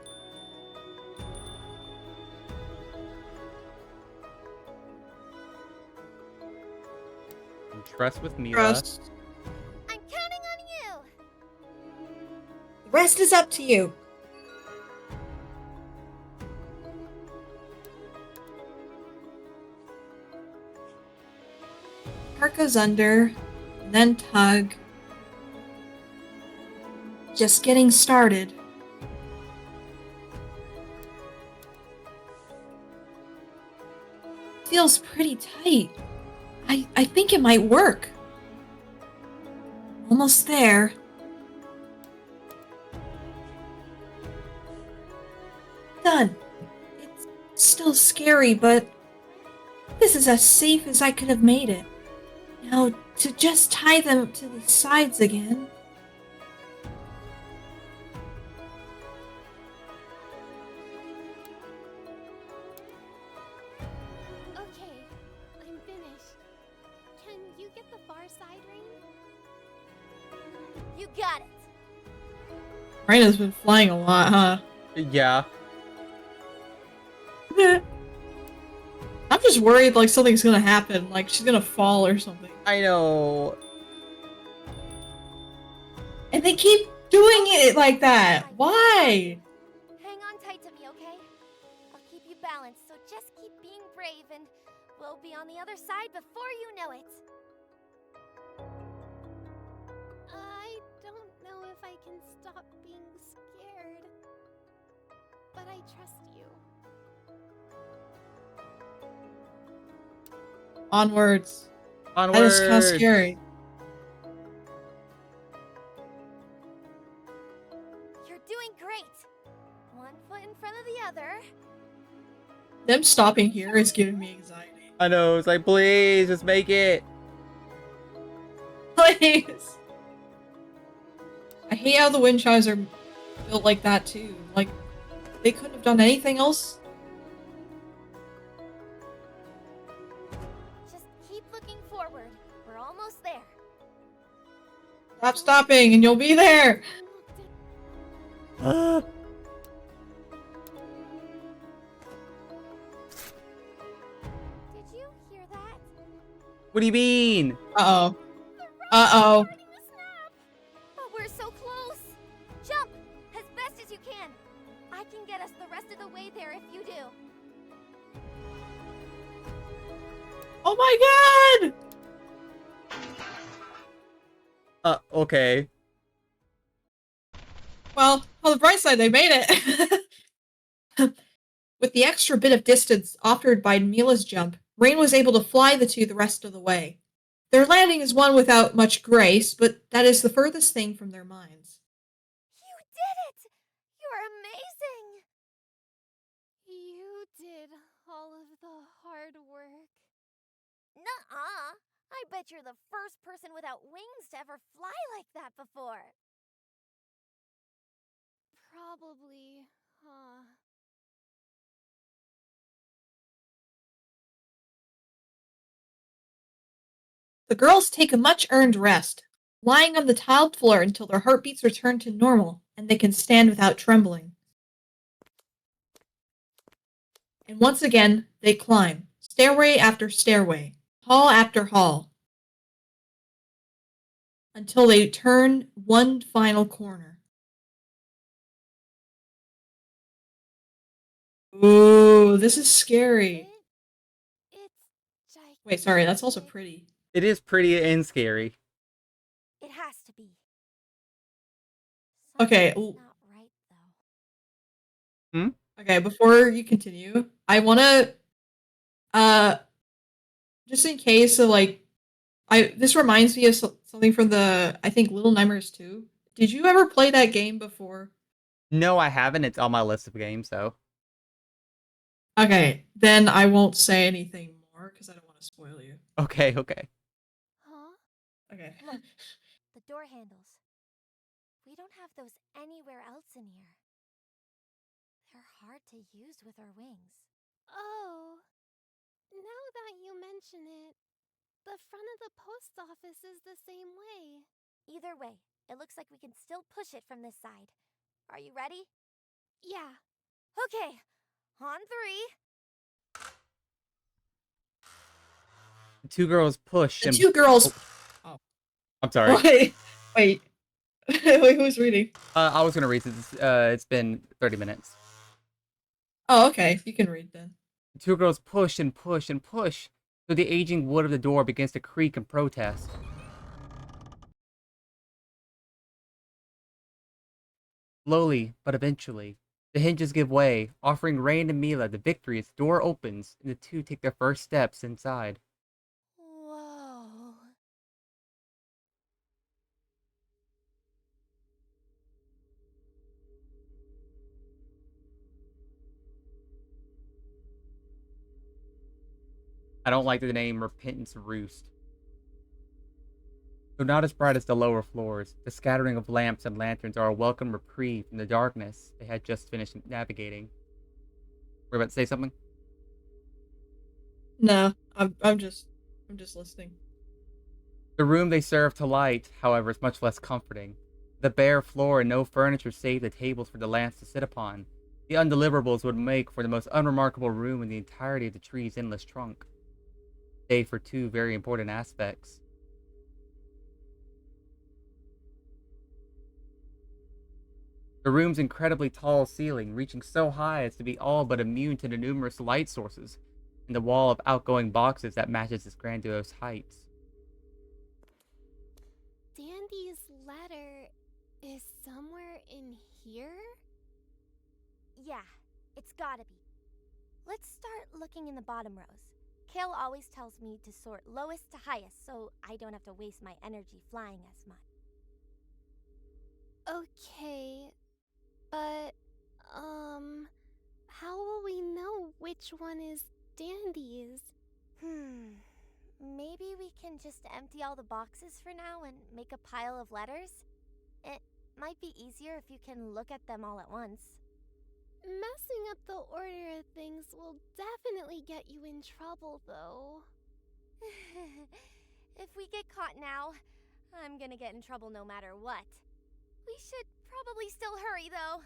And trust with Mila. Trust. I'm counting on you! The rest is up to you. Heart goes under, and then tug. Just getting started. Feels pretty tight. I think it might work. Almost there. Done. It's still scary, but this is as safe as I could have made it. Now, to just tie them to the sides again. Okay, I'm finished. Can you get the far side, Rain? You got it! Raina's been flying a lot, huh? Yeah. I'm just worried like something's gonna happen, like she's gonna fall or something. I know. And they keep doing it like that. Why? Hang on tight to me, okay? I'll keep you balanced, so just keep being brave and we'll be on the other side before you know it. that I trust you. Onwards. That Onward. is kind of scary. You're doing great. One foot in front of the other. Them stopping here is giving me anxiety. I know. It's like, please, just make it. Please. I hate how the wind chimes are built like that too. Like, they couldn't have done anything else. Just keep looking forward. We're almost there. Stop stopping and you'll be there. Did you hear that? What do you mean? Uh-oh. Uh-oh. Starting to snap. Oh, we're so close. Jump as best as you can. I can get us the rest of the way there if you do. Oh my god! Okay. Well, on the bright side, they made it. With the extra bit of distance offered by Mila's jump, Rain was able to fly the two the rest of the way. Their landing is one without much grace, but that is the furthest thing from their minds. You did it! You're amazing! You did all of the hard work. Nuh-uh. I bet you're the first person without wings to ever fly like that before. Probably, huh? The girls take a much-earned rest, lying on the tiled floor until their heartbeats return to normal and they can stand without trembling. And once again, they climb, stairway after stairway, hall after hall, until they turn one final corner. Ooh, this is scary. It's gigantic. Wait, sorry, that's also pretty. It is pretty and scary. It has to be. Okay, Something's not right, though. Hmm? Okay, before you continue, I wanna, just in case, this reminds me of something from I think, Little Nightmares 2. Did you ever play that game before? No, I haven't. It's on my list of games, though. Okay, then I won't say anything more, because I don't want to spoil you. Okay, okay. Huh? Okay. Look, the door handles. We don't have those anywhere else in here. They're hard to use with our wings. Oh, now that you mention it, the front of the post office is the same way. Either way, it looks like we can still push it from this side. Are you ready? Yeah. Okay, on 3. The two girls push The and... two girls. Oh. I'm sorry. Wait. Wait, who's reading? I was gonna read this. It's been 30 minutes. Oh, okay. You can read then. The two girls push and push and push, so the aging wood of the door begins to creak in protest. Slowly, but eventually, the hinges give way, offering Rain and Mila the victory as the door opens and the two take their first steps inside. Whoa. I don't like the name Repentance Roost. Though not as bright as the lower floors, the scattering of lamps and lanterns are a welcome reprieve from the darkness they had just finished navigating. We're about to say something? No, I'm just listening. The room they serve to light, however, is much less comforting. The bare floor and no furniture save the tables for the lamps to sit upon. The undeliverables would make for the most unremarkable room in the entirety of the tree's endless trunk. Save for two very important aspects. The room's incredibly tall ceiling, reaching so high as to be all but immune to the numerous light sources, and the wall of outgoing boxes that matches its grandiose heights. Dandy's letter is somewhere in here? Yeah, It's gotta be. Let's start looking in the bottom rows. Kale always tells me to sort lowest to highest so I don't have to waste my energy flying as much. Okay, but, how will we know which one is Dandy's? Maybe we can just empty all the boxes for now and make a pile of letters? It might be easier if you can look at them all at once. Messing up the order of things will definitely get you in trouble, though. If we get caught now, I'm gonna get in trouble no matter what. We should probably still hurry, though.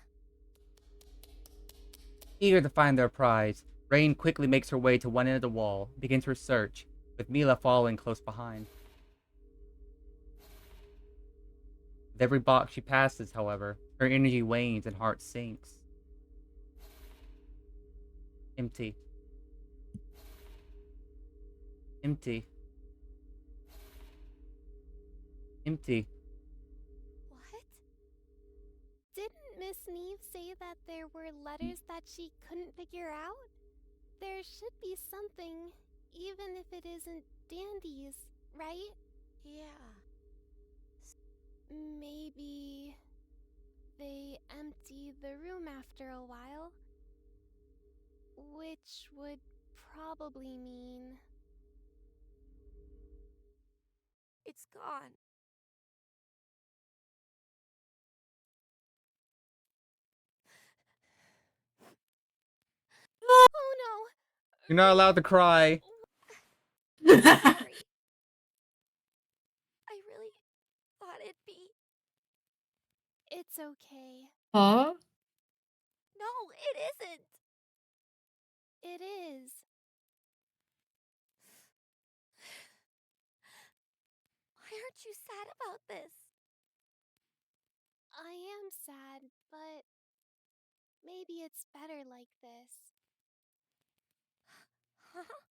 Eager to find their prize, Rain quickly makes her way to one end of the wall and begins her search, with Mila following close behind. With every box she passes, however, her energy wanes and heart sinks. Empty. Empty. Empty. What? Didn't Miss Neve say that there were letters that she couldn't figure out? There should be something, even if it isn't Dandy's, right? Yeah. Maybe they emptied the room after a while, which would probably mean... It's gone. Oh no! You're not allowed to cry. Sorry. I really thought it'd be... It's okay. Huh? No, it isn't. It is. Why aren't you sad about this? I am sad, but maybe it's better like this. Huh?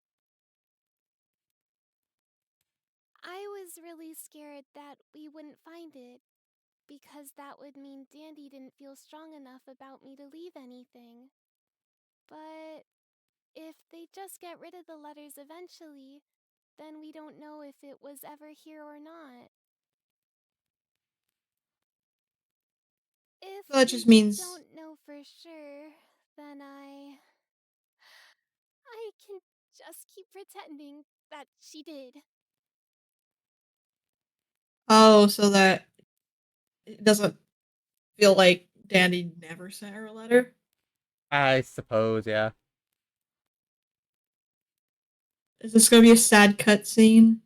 I was really scared that we wouldn't find it, because that would mean Dandy didn't feel strong enough about me to leave anything. But if they just get rid of the letters eventually, then we don't know if it was ever here or not. If So that just we means... don't know for sure, then I can just keep pretending that she did. Oh, so that it doesn't feel like Dandy never sent her a letter? I suppose, yeah. Is this gonna be a sad cutscene?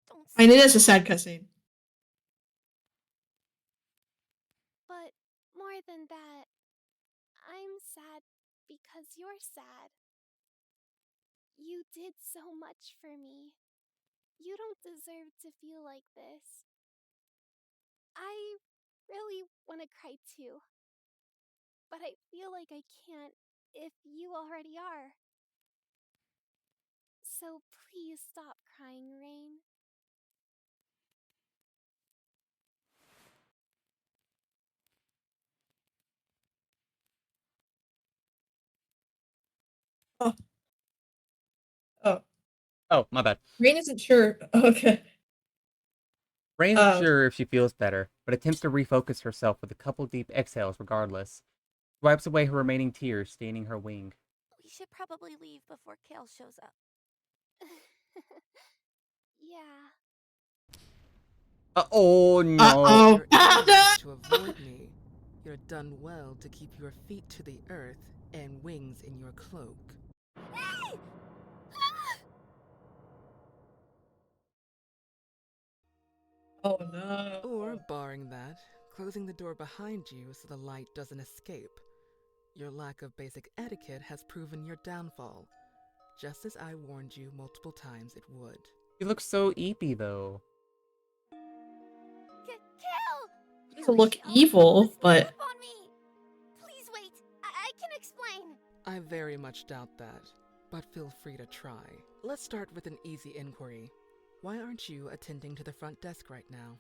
Don't I mean, it say is a that. sad cutscene. But more than that, I'm sad because you're sad. You did so much for me. You don't deserve to feel like this. I really want to cry too. But I feel like I can't if you already are. So please stop crying, Rain. Oh. Oh. Oh, my bad. Rain isn't sure. Okay. Rain isn't sure if she feels better, but attempts to refocus herself with a couple deep exhales regardless. She wipes away her remaining tears, staining her wing. We should probably leave before Kale shows up. Yeah. Oh no. Uh-oh. Your aim is to avoid me. You're done well to keep your feet to the earth and wings in your cloak. Oh no. Or, barring that, closing the door behind you so the light doesn't escape. Your lack of basic etiquette has proven your downfall, just as I warned you multiple times it would. She looks so eepy though. Kale! She doesn't look evil, Listen but... up on me! Please wait. I can explain. I very much doubt that, but feel free to try. Let's start with an easy inquiry. Why aren't you attending to the front desk right now?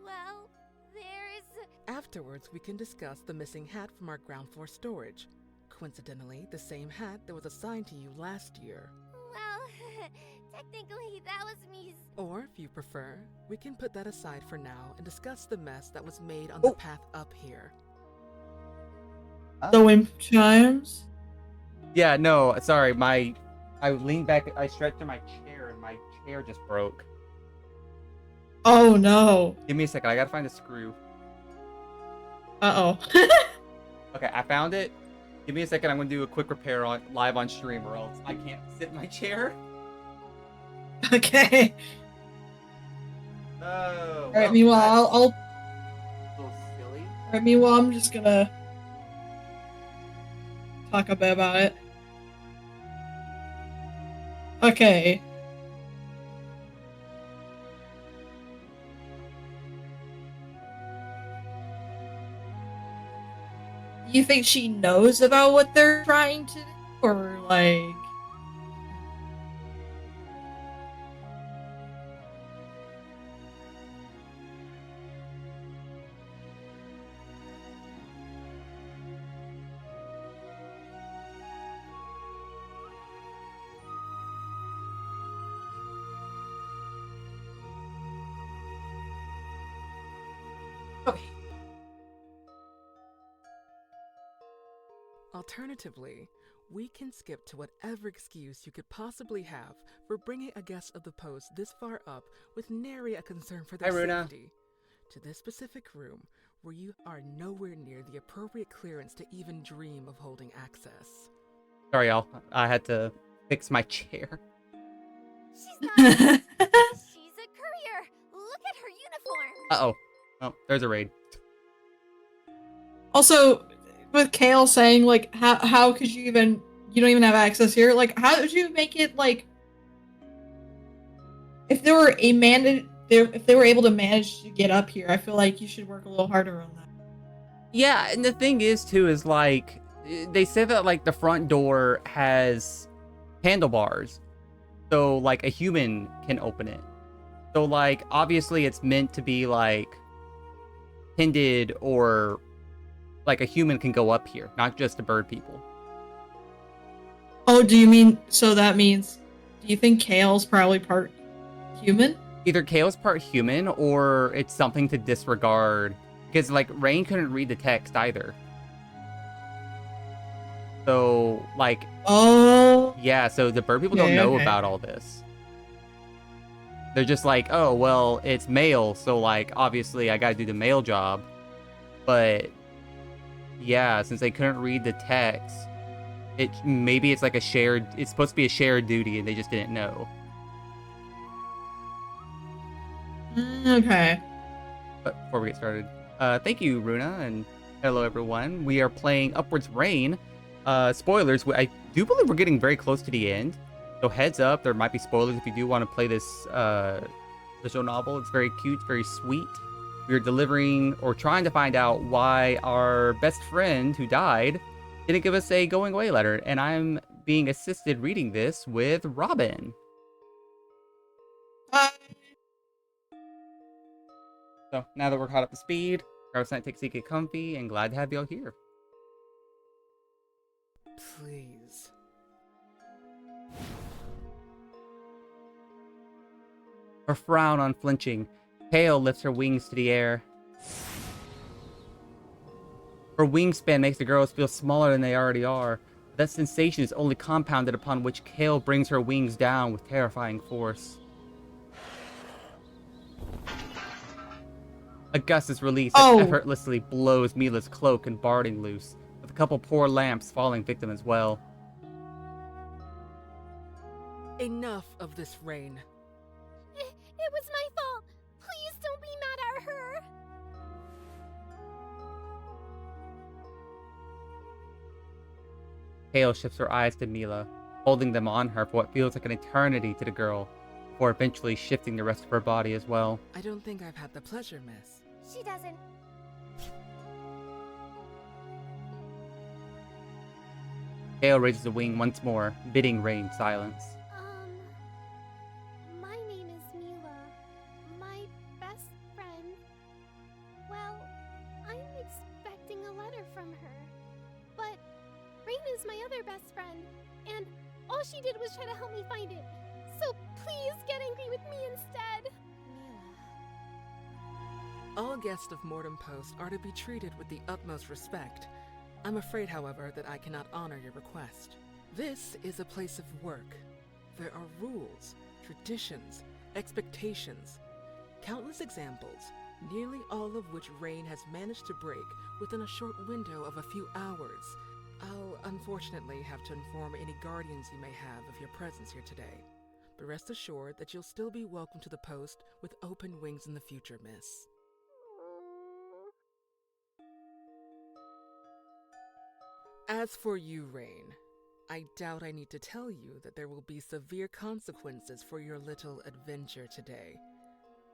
Well, there's... Afterwards, we can discuss the missing hat from our ground floor storage. Coincidentally, the same hat that was assigned to you last year. Well, technically that was me's. Or, if you prefer, we can put that aside for now and discuss the mess that was made on the path up here. The wind chimes. Yeah, no, sorry. I leaned back. I stretched to my chair, and my chair just broke. Oh no. Give me a second. I gotta find a screw. Uh-oh. Okay, I found it. Give me a second. I'm gonna do a quick repair live on stream, or else I can't sit in my chair. Okay. Oh. Alright, meanwhile, I'll... A little silly. Alright, meanwhile, I'm just gonna... talk a bit about it. Okay. You think she knows about what they're trying to do? Or, like... Okay. Alternatively, we can skip to whatever excuse you could possibly have for bringing a guest of the post this far up with nary a concern for their Hi, Runa. safety, to this specific room where you are nowhere near the appropriate clearance to even dream of holding access. Sorry, y'all. I had to fix my chair. She's not. She's a courier. Look at her uniform. Uh-oh. Oh, there's a raid. Also, with Kale saying, like, how could you don't even have access here? Like, how did you make it, like, if they were if they were able to manage to get up here, I feel like you should work a little harder on that. Yeah, and the thing is, too, is, like, they say that, like, the front door has handlebars. So, like, a human can open it. So, like, obviously it's meant to be, like, tended or, like, a human can go up here, not just the bird people. Oh, do you mean, so that means, do you think Kale's probably part human? Either Kale's part human or it's something to disregard. Because, like, Rain couldn't read the text either. So, like... Oh. Yeah, so the bird people don't know about all this. They're just like, oh, well, it's male, so, like, obviously I gotta do the male job. But, yeah, since they couldn't read the text, maybe it's like it's supposed to be a shared duty and they just didn't know. Okay. But before we get started, thank you, Runa, and hello, everyone. We are playing Upwards Rain. Spoilers, I do believe we're getting very close to the end. So heads up, there might be spoilers if you do want to play this visual novel. It's very cute, it's very sweet. We are delivering, or trying to find out why our best friend who died didn't give us a going away letter. And I'm being assisted reading this with Robin. So now that we're caught up to speed, grab a snack, take a seat, get comfy, and glad to have y'all here. Please. Her frown unflinching, Kale lifts her wings to the air. Her wingspan makes the girls feel smaller than they already are. That sensation is only compounded upon which Kale brings her wings down with terrifying force. A gust is released that effortlessly blows Mila's cloak and barding loose, with a couple poor lamps falling victim as well. Enough of this, Rain. It was my fault. Please don't be mad at her. Kale shifts her eyes to Mila, holding them on her for what feels like an eternity to the girl, before eventually shifting the rest of her body as well. I don't think I've had the pleasure, miss. She doesn't. Kale raises a wing once more, bidding Rain silence. My name is Mila. My best friend. Well, I'm is my other best friend, and all she did was try to help me find it. So please get angry with me instead. All guests of Mortem Post are to be treated with the utmost respect. I'm afraid, however, that I cannot honor your request. This is a place of work. There are rules, traditions, expectations, countless examples, nearly all of which Rain has managed to break within a short window of a few hours. I'll unfortunately have to inform any guardians you may have of your presence here today. But rest assured that you'll still be welcome to the post with open wings in the future, miss. As for you, Rain, I doubt I need to tell you that there will be severe consequences for your little adventure today.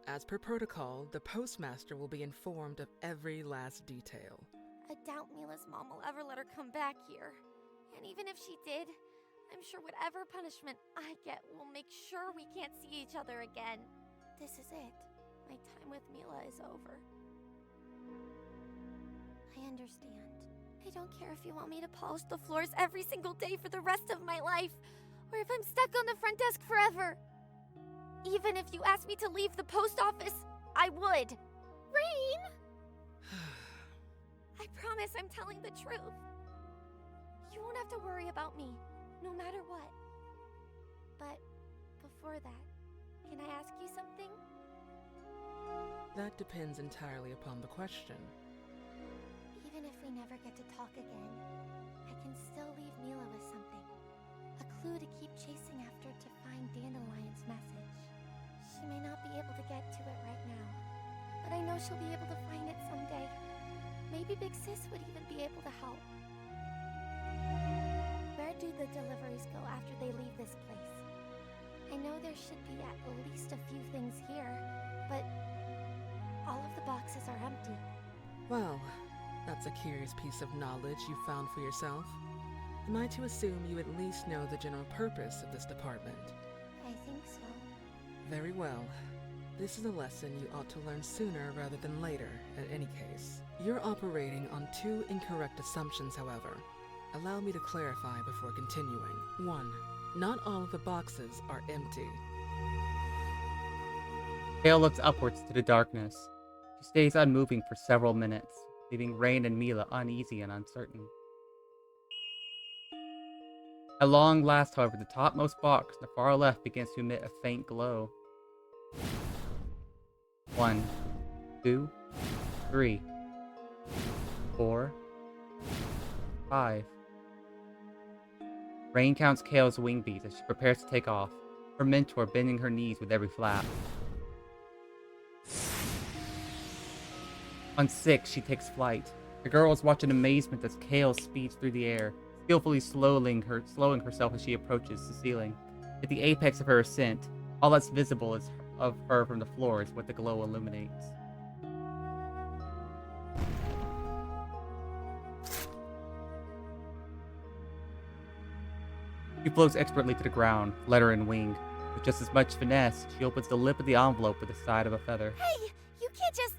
As per protocol, the postmaster will be informed of every last detail. I doubt Mila's mom will ever let her come back here. And even if she did, I'm sure whatever punishment I get will make sure we can't see each other again. This is it. My time with Mila is over. I understand. I don't care if you want me to polish the floors every single day for the rest of my life, or if I'm stuck on the front desk forever. Even if you asked me to leave the post office, I would. Rain! I promise I'm telling the truth. You won't have to worry about me, no matter what. But before that, can I ask you something? That depends entirely upon the question. Even if we never get to talk again, I can still leave Mila with something. A clue to keep chasing after to find Dandelion's message. She may not be able to get to it right now, but I know she'll be able to find it someday. Maybe Big Sis would even be able to help. Where do the deliveries go after they leave this place? I know there should be at least a few things here, but all of the boxes are empty. Well, that's a curious piece of knowledge you found for yourself. Am I to assume you at least know the general purpose of this department? I think so. Very well. This is a lesson you ought to learn sooner rather than later, in any case. You're operating on two incorrect assumptions, however. Allow me to clarify before continuing. 1. Not all of the boxes are empty. Kale looks upwards to the darkness. She stays unmoving for several minutes, leaving Rain and Mila uneasy and uncertain. At long last, however, the topmost box on the far left begins to emit a faint glow. 1, 2, 3, 4, 5. Rain counts Kale's wing beats as she prepares to take off, her mentor bending her knees with every flap. On 6, she takes flight. The girls watch in amazement as Kale speeds through the air, skillfully slowing herself as she approaches the ceiling. At the apex of her ascent, all that's visible is of her from the floor is what the glow illuminates. She floats expertly to the ground, letter and wing. With just as much finesse, she opens the lip of the envelope with the side of a feather. Hey, you can't just...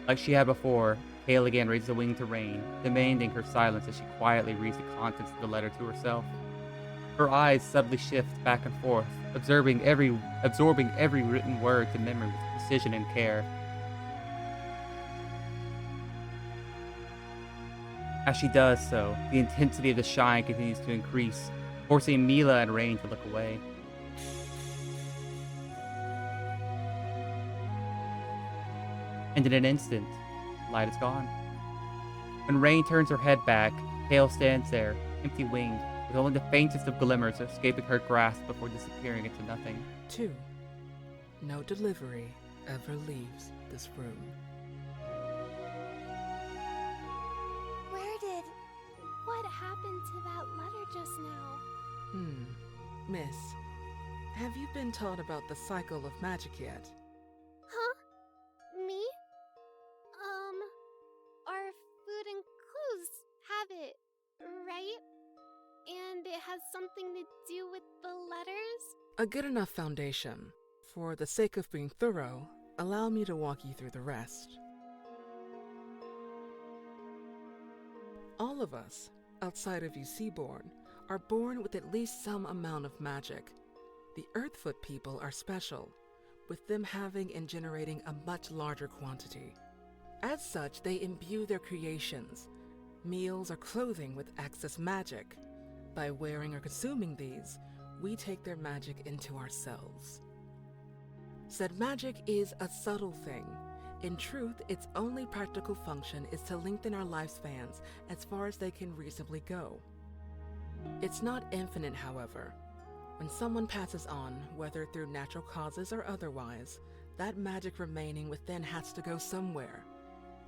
Like she had before, Kale again raises a wing to Rain, demanding her silence as she quietly reads the contents of the letter to herself. Her eyes subtly shift back and forth, absorbing every written word to memory with precision and care. As she does so, the intensity of the shine continues to increase, forcing Mila and Rain to look away. And in an instant, the light is gone. When Rain turns her head back, Kale stands there, empty-winged, with only the faintest of glimmers escaping her grasp before disappearing into nothing. 2. No delivery ever leaves this room. What happened to that letter just now? Miss, have you been taught about the cycle of magic yet? Huh? Me? Our food and clothes have it, right? And it has something to do with the letters? A good enough foundation. For the sake of being thorough, allow me to walk you through the rest. All of us, outside of you Seaborn, are born with at least some amount of magic. The Earthfoot people are special, with them having and generating a much larger quantity. As such, they imbue their creations, meals or clothing, with excess magic. By wearing or consuming these, we take their magic into ourselves. Said magic is a subtle thing. In truth, its only practical function is to lengthen our lifespans as far as they can reasonably go. It's not infinite, however. When someone passes on, whether through natural causes or otherwise, that magic remaining within has to go somewhere.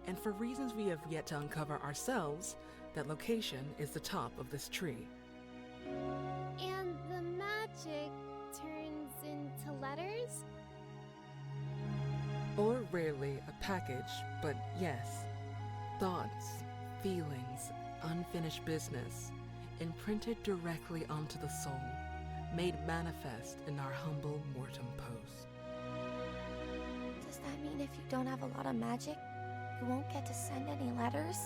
And for reasons we have yet to uncover ourselves, that location is the top of this tree. And the magic turns into letters? Or rarely a package, but yes. Thoughts, feelings, unfinished business, imprinted directly onto the soul, made manifest in our humble mortem post. Does that mean if you don't have a lot of magic, you won't get to send any letters?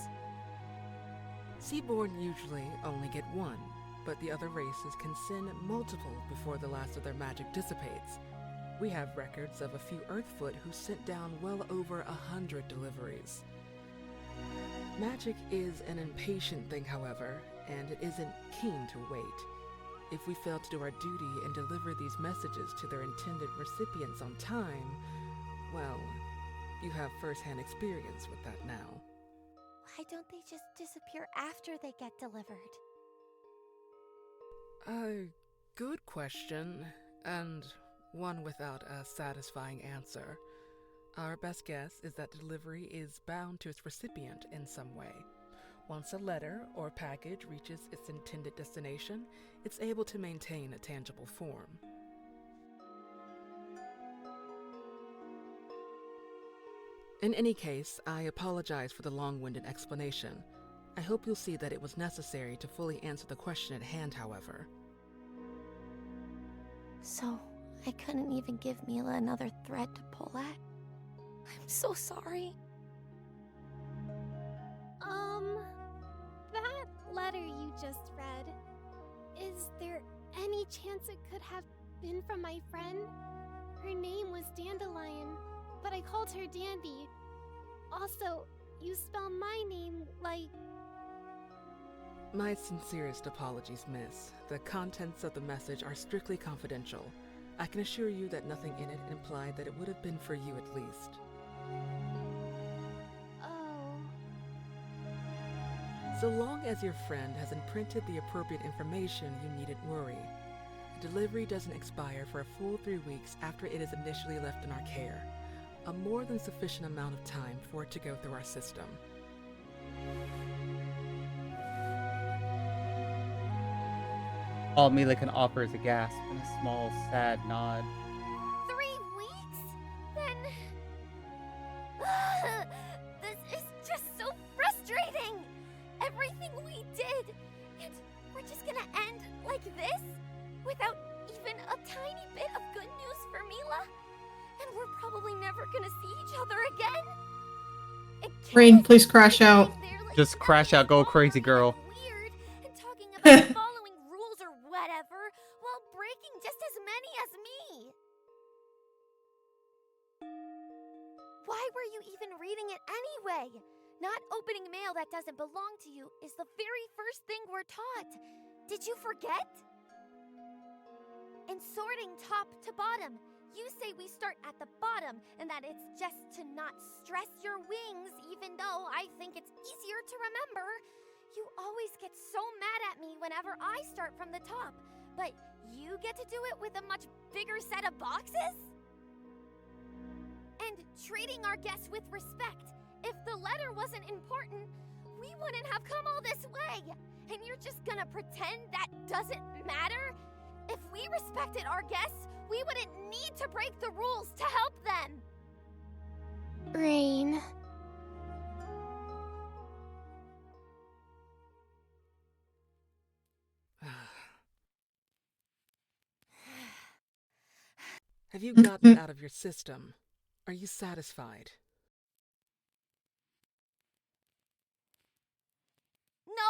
Seaborn usually only get one, but the other races can send multiple before the last of their magic dissipates. We have records of a few Earthfoot who sent down well over 100 deliveries. Magic is an impatient thing, however, and it isn't keen to wait. If we fail to do our duty and deliver these messages to their intended recipients on time, well, you have first-hand experience with that now. Why don't they just disappear after they get delivered? Good question, and one without a satisfying answer. Our best guess is that delivery is bound to its recipient in some way. Once a letter or package reaches its intended destination, it's able to maintain a tangible form. In any case, I apologize for the long-winded explanation. I hope you'll see that it was necessary to fully answer the question at hand, however. So, I couldn't even give Mila another thread to pull at? I'm so sorry. That letter you just read, is there any chance it could have been from my friend? Her name was Dandelion, but I called her Dandy. Also, you spell my name like... My sincerest apologies, miss. The contents of the message are strictly confidential. I can assure you that nothing in it implied that it would have been for you at least. Oh. So long as your friend has imprinted the appropriate information, you needn't worry. A delivery doesn't expire for a full 3 weeks after it is initially left in our care. A more than sufficient amount of time for it to go through our system. All Mila can offer is a gasp and a small, sad nod. 3 weeks? Then... this is just so frustrating! Everything we did, and we're just gonna end like this? Without even a tiny bit of good news for Mila? And we're probably never gonna see each other again? It Rain, can't please crash be out. they're, like, Just crash out, go crazy, girl. Weird and talking about following rules or whatever while breaking just as many as me. Why were you even reading it anyway? Not opening mail that doesn't belong to you is the very first thing we're taught. Did you forget? In sorting top to bottom, you say we start at the bottom and that it's just to not stress your wings, even though I think it's easier to remember. You always get so mad at me whenever I start from the top, but you get to do it with a much bigger set of boxes? And treating our guests with respect. If the letter wasn't important, we wouldn't have come all this way. And you're just gonna pretend that doesn't matter? If we respected our guests, we wouldn't need to break the rules to help them. Rain. Have you gotten it out of your system? Are you satisfied? No!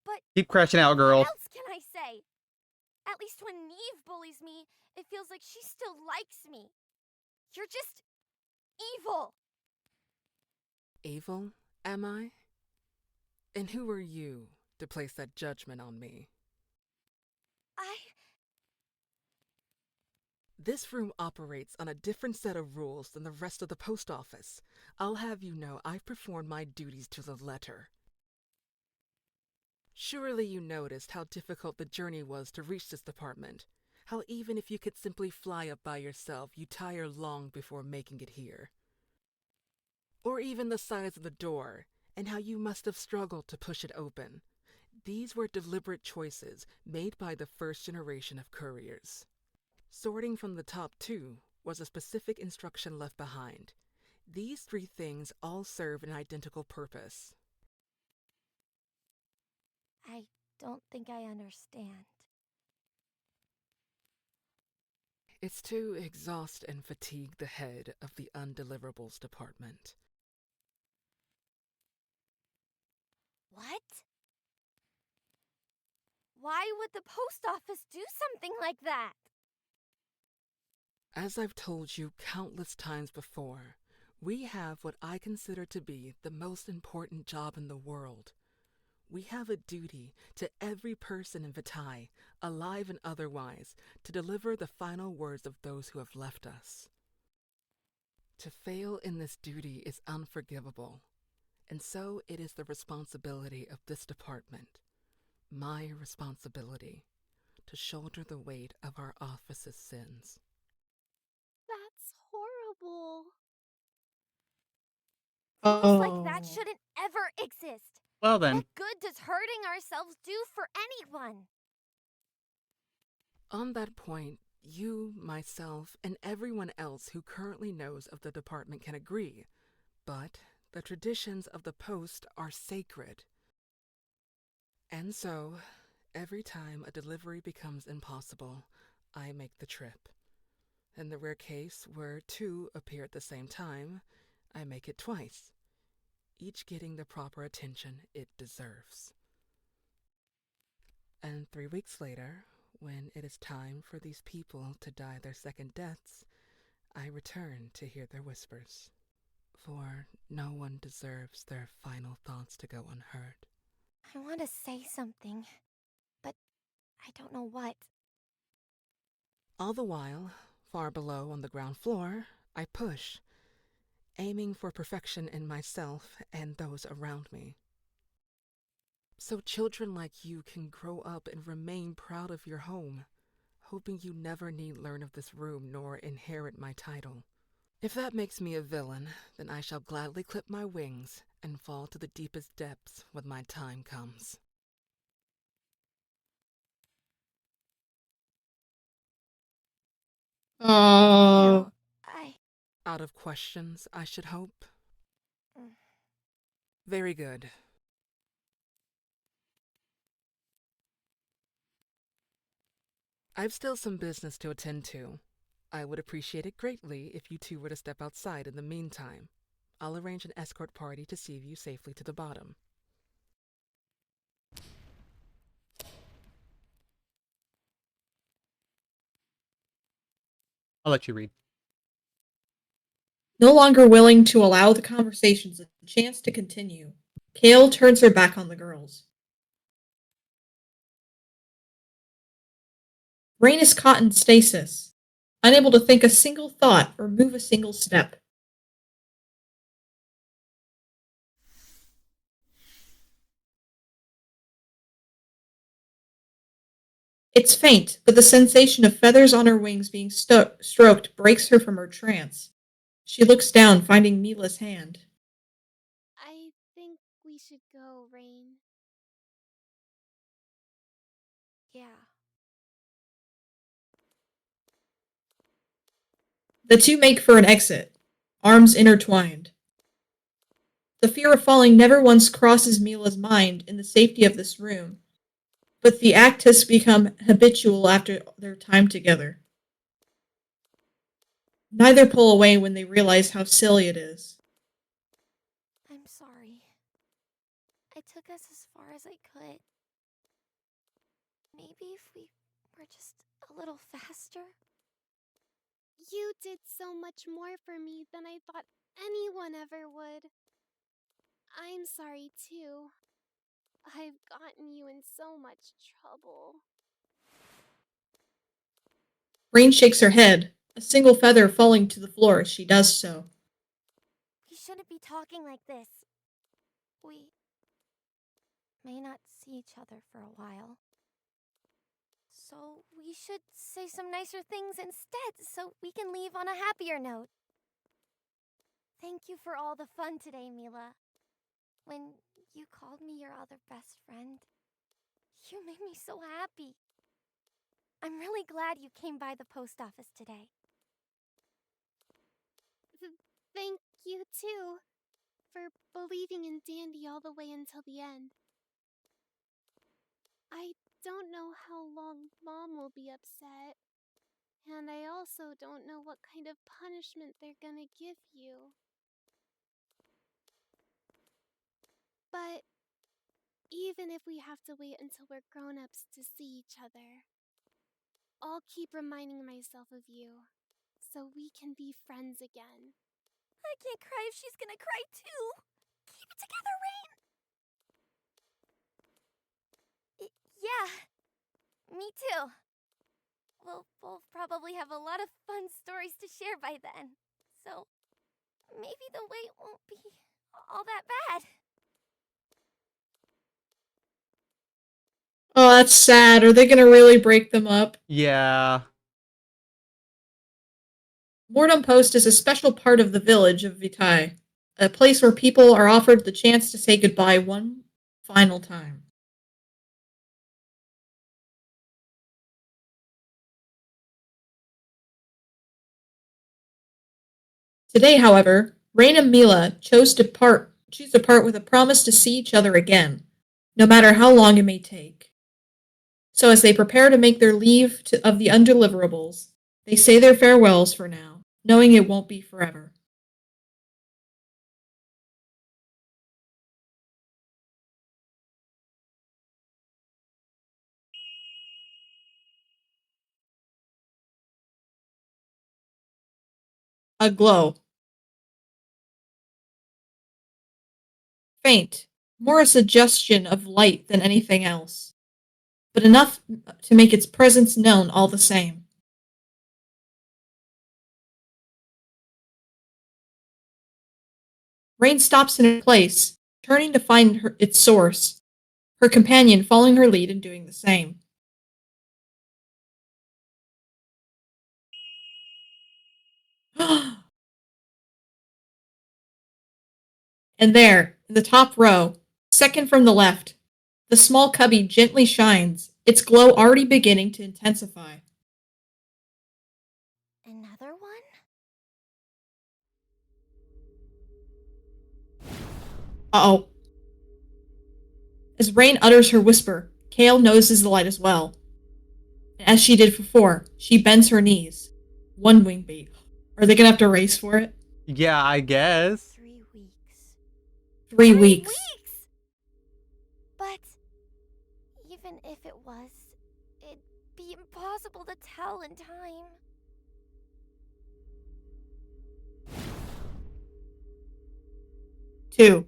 But Keep crashing out, girl. what else can I say? At least when Neve bullies me, it feels like she still likes me. You're just evil. Evil, am I? And who are you to place that judgment on me? This room operates on a different set of rules than the rest of the post office. I'll have you know I've performed my duties to the letter. Surely you noticed how difficult the journey was to reach this department. How even if you could simply fly up by yourself, you tire long before making it here. Or even the size of the door, and how you must have struggled to push it open. These were deliberate choices made by the first generation of couriers. Sorting from the top two was a specific instruction left behind. These three things all serve an identical purpose. I don't think I understand. It's to exhaust and fatigue the head of the undeliverables department. What? Why would the post office do something like that? As I've told you countless times before, we have what I consider to be the most important job in the world. We have a duty to every person in Vitae, alive and otherwise, to deliver the final words of those who have left us. To fail in this duty is unforgivable, and so it is the responsibility of this department, my responsibility, to shoulder the weight of our office's sins. That's horrible. Rules like that shouldn't ever exist. Well then. What good does hurting ourselves do for anyone? On that point, you, myself, and everyone else who currently knows of the department can agree, but the traditions of the post are sacred. And so, every time a delivery becomes impossible, I make the trip. In the rare case where two appear at the same time, I make it twice, each getting the proper attention it deserves. And 3 weeks later, when it is time for these people to die their second deaths, I return to hear their whispers. For no one deserves their final thoughts to go unheard. I want to say something, but I don't know what. All the while, far below on the ground floor, I push, aiming for perfection in myself and those around me. So children like you can grow up and remain proud of your home, hoping you never need learn of this room nor inherit my title. If that makes me a villain, then I shall gladly clip my wings and fall to the deepest depths when my time comes. Oh. Out of questions, I should hope. Mm. Very good. I've still some business to attend to. I would appreciate it greatly if you two were to step outside in the meantime. I'll arrange an escort party to see you safely to the bottom. I'll let you read. No longer willing to allow the conversations a chance to continue, Kale turns her back on the girls. Rain is caught in stasis, unable to think a single thought or move a single step. It's faint, but the sensation of feathers on her wings being stroked breaks her from her trance. She looks down, finding Mila's hand. I think we should go, Rain. Yeah. The two make for an exit, arms intertwined. The fear of falling never once crosses Mila's mind in the safety of this room, but the act has become habitual after their time together. Neither pull away when they realize how silly it is. I'm sorry. I took us as far as I could. maybe if we were just a little faster? You did so much more for me than I thought anyone ever would. I'm sorry too. I've gotten you in so much trouble. Rain shakes her head, a single feather falling to the floor as she does so. We shouldn't be talking like this. We may not see each other for a while. So we should say some nicer things instead so we can leave on a happier note. Thank you for all the fun today, Mila. When you called me your other best friend, you made me so happy. I'm really glad you came by the post office today. Thank you too, for believing in Dandy all the way until the end. I don't know how long Mom will be upset, and I also don't know what kind of punishment they're gonna give you. But even if we have to wait until we're grown-ups to see each other, I'll keep reminding myself of you, so we can be friends again. I can't cry if she's gonna cry too. Keep it together, Rain. Yeah, me too. We'll both probably have a lot of fun stories to share by then. So maybe the wait won't be all that bad. Oh, that's sad. Are they gonna really break them up? Yeah. Mordom Post is a special part of the village of Vitae, a place where people are offered the chance to say goodbye one final time. Today, however, Rain and Mila choose to part with a promise to see each other again, no matter how long it may take. So as they prepare to make their leave of the undeliverables, they say their farewells for now, knowing it won't be forever. A glow. Faint, more a suggestion of light than anything else, but enough to make its presence known all the same. Rain stops in her place, turning to find its source, her companion following her lead and doing the same. And there, in the top row, second from the left, the small cubby gently shines, its glow already beginning to intensify. Another one? Uh-oh. As Rain utters her whisper, Kale notices the light as well. And as she did before, she bends her knees. One wing beat. Are they gonna have to race for it? Yeah, I guess. 3 weeks. 3 3 weeks. But even if it was, it'd be impossible to tell in time. Two.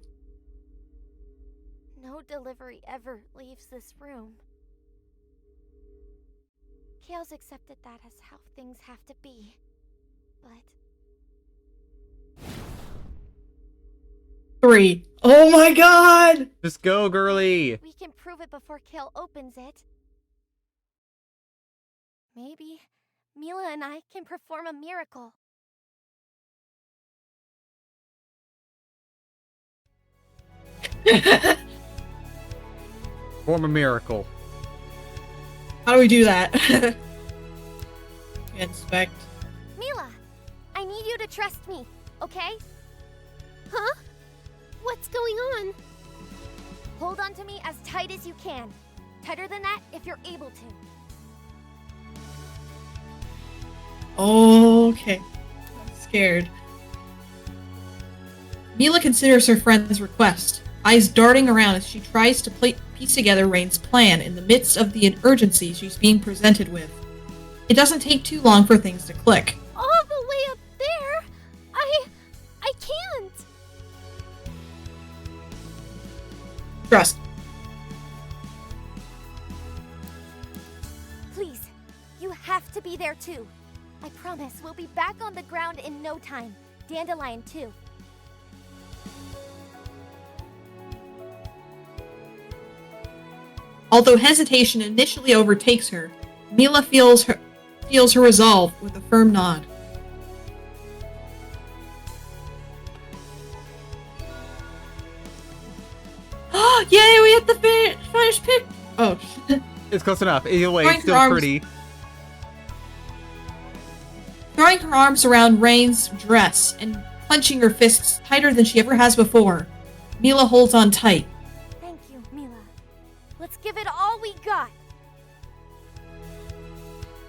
No delivery ever leaves this room. Kale's accepted that as how things have to be. But 3. Oh my god! Just go, girly. we can prove it before Kale opens it. Maybe Mila and I can perform a miracle. Form a miracle. How do we do that? Inspect. Mila, I need you to trust me, okay? Huh? What's going on? Hold on to me as tight as you can. Tighter than that if you're able to. Okay. I'm scared. Mila considers her friend's request, eyes darting around as she tries to piece together Rain's plan in the midst of the urgency she's being presented with. It doesn't take too long for things to click. All the way up there? I can't! Trust. Please, you have to be there too. I promise we'll be back on the ground in no time. Dandelion too. Although hesitation initially overtakes her, Mila feels her resolve with a firm nod. Yay, we hit the finished pick! Oh, shit. It's close enough. Either way, Throwing it's her still arms- pretty. Throwing her arms around Rain's dress and clenching her fists tighter than she ever has before, Mila holds on tight. Thank you, Mila. Let's give it all we got.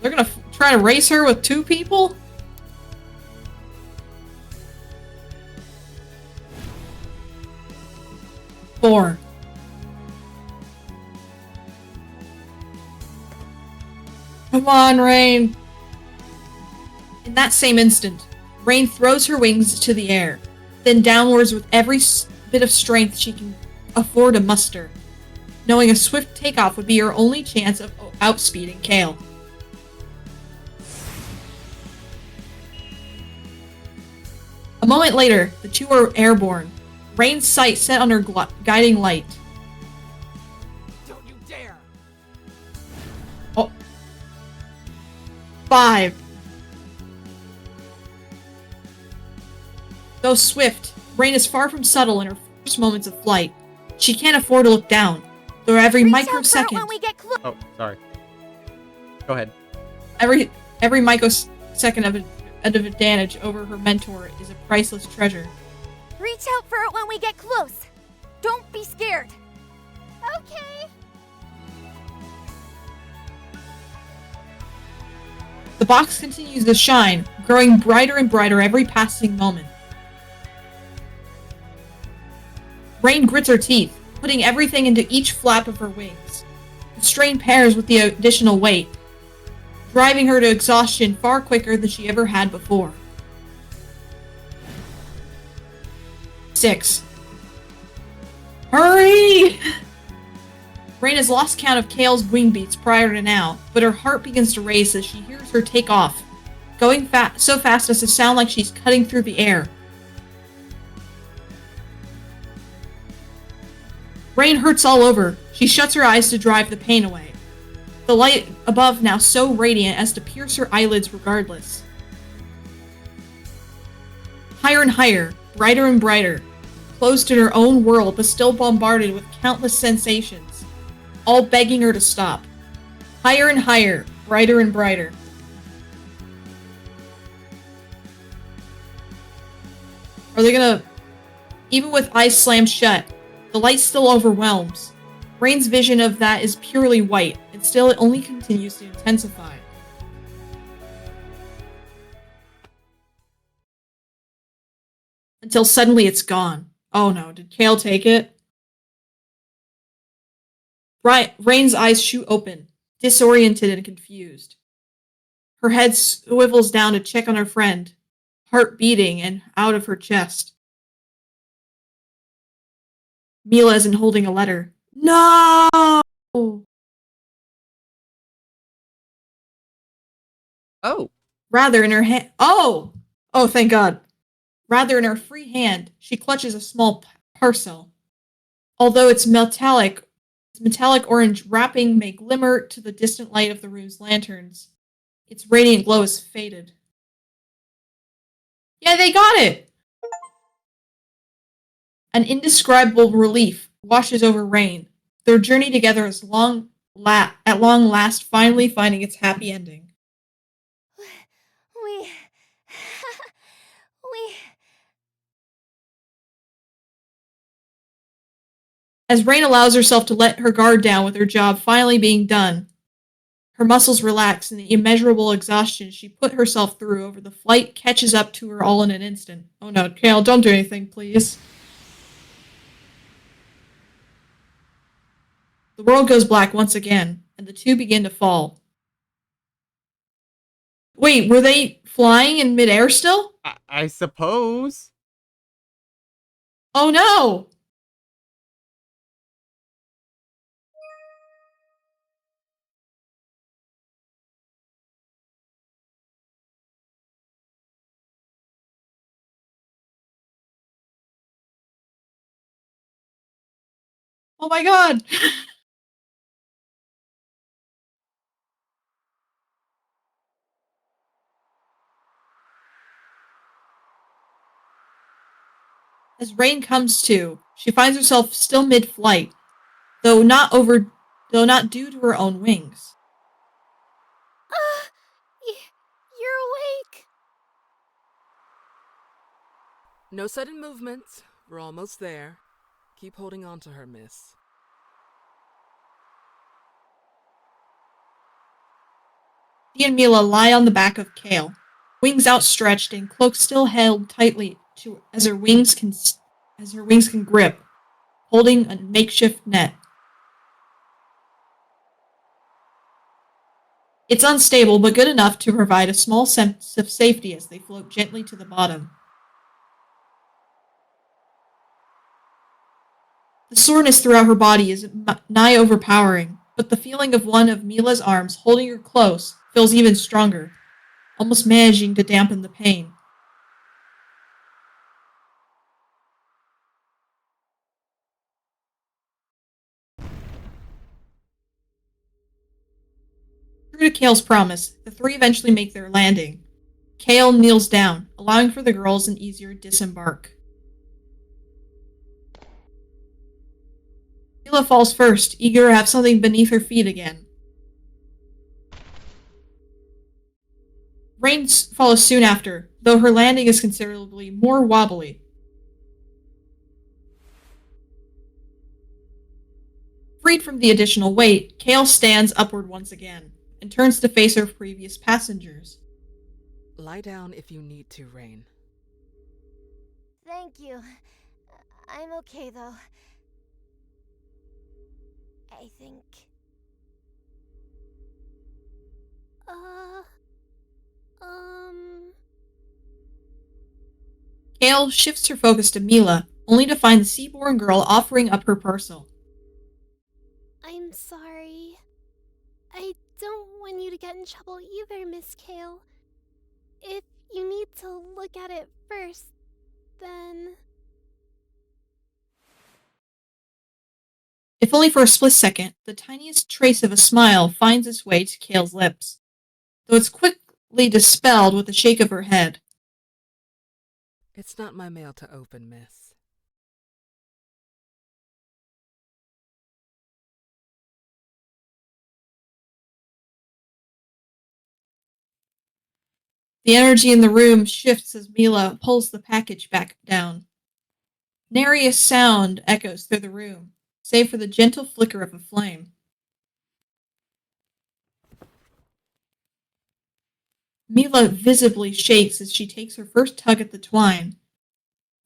They're gonna try to race her with two people? Four. Come on, Rain. In that same instant, Rain throws her wings to the air, then downwards with every bit of strength she can afford to muster, knowing a swift takeoff would be her only chance of outspeeding Kale. A moment later, the two are airborne, Rain's sight set on her guiding light. Don't you dare! Oh. 5. Though swift, Rain is far from subtle in her first moments of flight. She can't afford to look down, though every Reach out for it microsecond, when we get close. Oh, sorry. Go ahead. every microsecond of advantage over her mentor is a priceless treasure. Reach out for it when we get close. Don't be scared. Okay. The box continues to shine, growing brighter and brighter every passing moment. Rain grits her teeth, putting everything into each flap of her wings. The strain pairs with the additional weight, driving her to exhaustion far quicker than she ever had before. 6. Hurry! Rain has lost count of Kale's wing beats prior to now, but her heart begins to race as she hears her take off, going so fast as to sound like she's cutting through the air. Rain hurts all over. She shuts her eyes to drive the pain away. The light above now so radiant as to pierce her eyelids regardless. Higher and higher, brighter and brighter, closed in her own world but still bombarded with countless sensations, all begging her to stop. Higher and higher, brighter and brighter. Are they gonna... Even with eyes slammed shut, the light still overwhelms. Rain's vision of that is purely white, and still it only continues to intensify. Until suddenly it's gone. Oh no, did Kale take it? Rain's eyes shoot open, disoriented and confused. Her head swivels down to check on her friend, heart beating and out of her chest. Mila isn't holding a letter. No! Oh. Rather in her hand. Oh! Oh, thank God. Rather in her free hand, she clutches a small parcel. Although its metallic orange wrapping may glimmer to the distant light of the room's lanterns, its radiant glow is faded. Yeah, they got it! An indescribable relief washes over Rain. Their journey together is at long last finally finding its happy ending. We... As Rain allows herself to let her guard down with her job finally being done, her muscles relax and the immeasurable exhaustion she put herself through over the flight catches up to her all in an instant. Oh no, Kale, don't do anything, please. The world goes black once again, and the two begin to fall. Wait, were they flying in midair still? I suppose. Oh no! Oh my god! As Rain comes to, she finds herself still mid-flight, though not due to her own wings. You're awake. No sudden movements. We're almost there. Keep holding on to her, miss. She and Mila lie on the back of Kale, wings outstretched and cloak still held tightly as her wings can grip, holding a makeshift net. It's unstable, but good enough to provide a small sense of safety as they float gently to the bottom. The soreness throughout her body is nigh overpowering, but the feeling of one of Mila's arms holding her close feels even stronger, almost managing to dampen the pain. True to Kale's promise, the three eventually make their landing. Kale kneels down, allowing for the girls an easier disembark. Mila falls first, eager to have something beneath her feet again. Rain follows soon after, though her landing is considerably more wobbly. Freed from the additional weight, Kale stands upward once again, and turns to face her previous passengers. Lie down if you need to, Rain. Thank you. I'm okay though. I think. Kale shifts her focus to Mila, only to find the Seaborn girl offering up her parcel. I'm sorry. I don't want you to get in trouble either, Miss Kale. If you need to look at it first, then... If only for a split second, the tiniest trace of a smile finds its way to Kale's lips, though it's quickly dispelled with a shake of her head. It's not my mail to open, miss. The energy in the room shifts as Mila pulls the package back down. Nary a sound echoes through the room, save for the gentle flicker of a flame. Mila visibly shakes as she takes her first tug at the twine,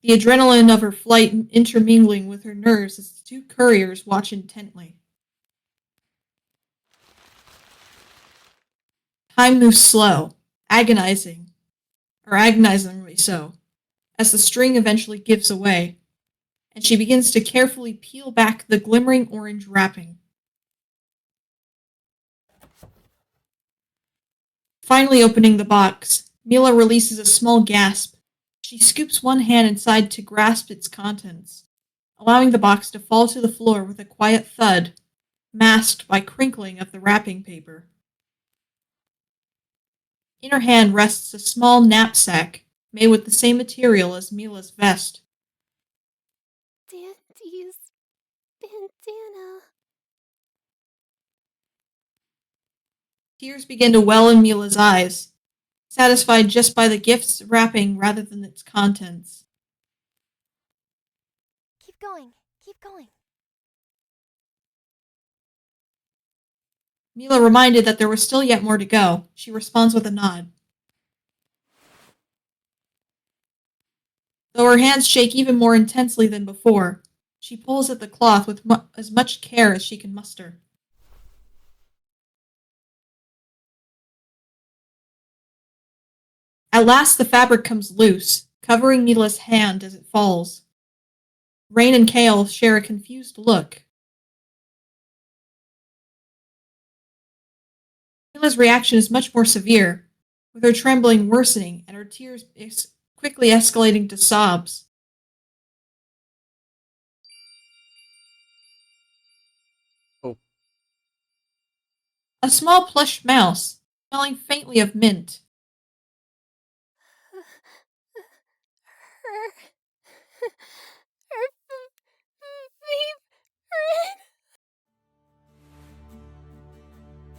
the adrenaline of her flight intermingling with her nerves as the two couriers watch intently. Time moves slow, agonizingly so, as the string eventually gives away, and she begins to carefully peel back the glimmering orange wrapping. Finally opening the box, Mila releases a small gasp. She scoops one hand inside to grasp its contents, allowing the box to fall to the floor with a quiet thud, masked by crinkling of the wrapping paper. In her hand rests a small knapsack made with the same material as Mila's vest. Dandy's bandana. Tears begin to well in Mila's eyes, satisfied just by the gift's wrapping rather than its contents. Keep going. Keep going. Mila, reminded that there was still yet more to go, she responds with a nod. Though her hands shake even more intensely than before, She pulls at the cloth with as much care as she can muster. At last the fabric comes loose, covering Mila's hand as it falls. Rain and Kale share a confused look. Mila's reaction is much more severe, with her trembling worsening and her tears quickly escalating to sobs. Oh. A small plush mouse, smelling faintly of mint. Her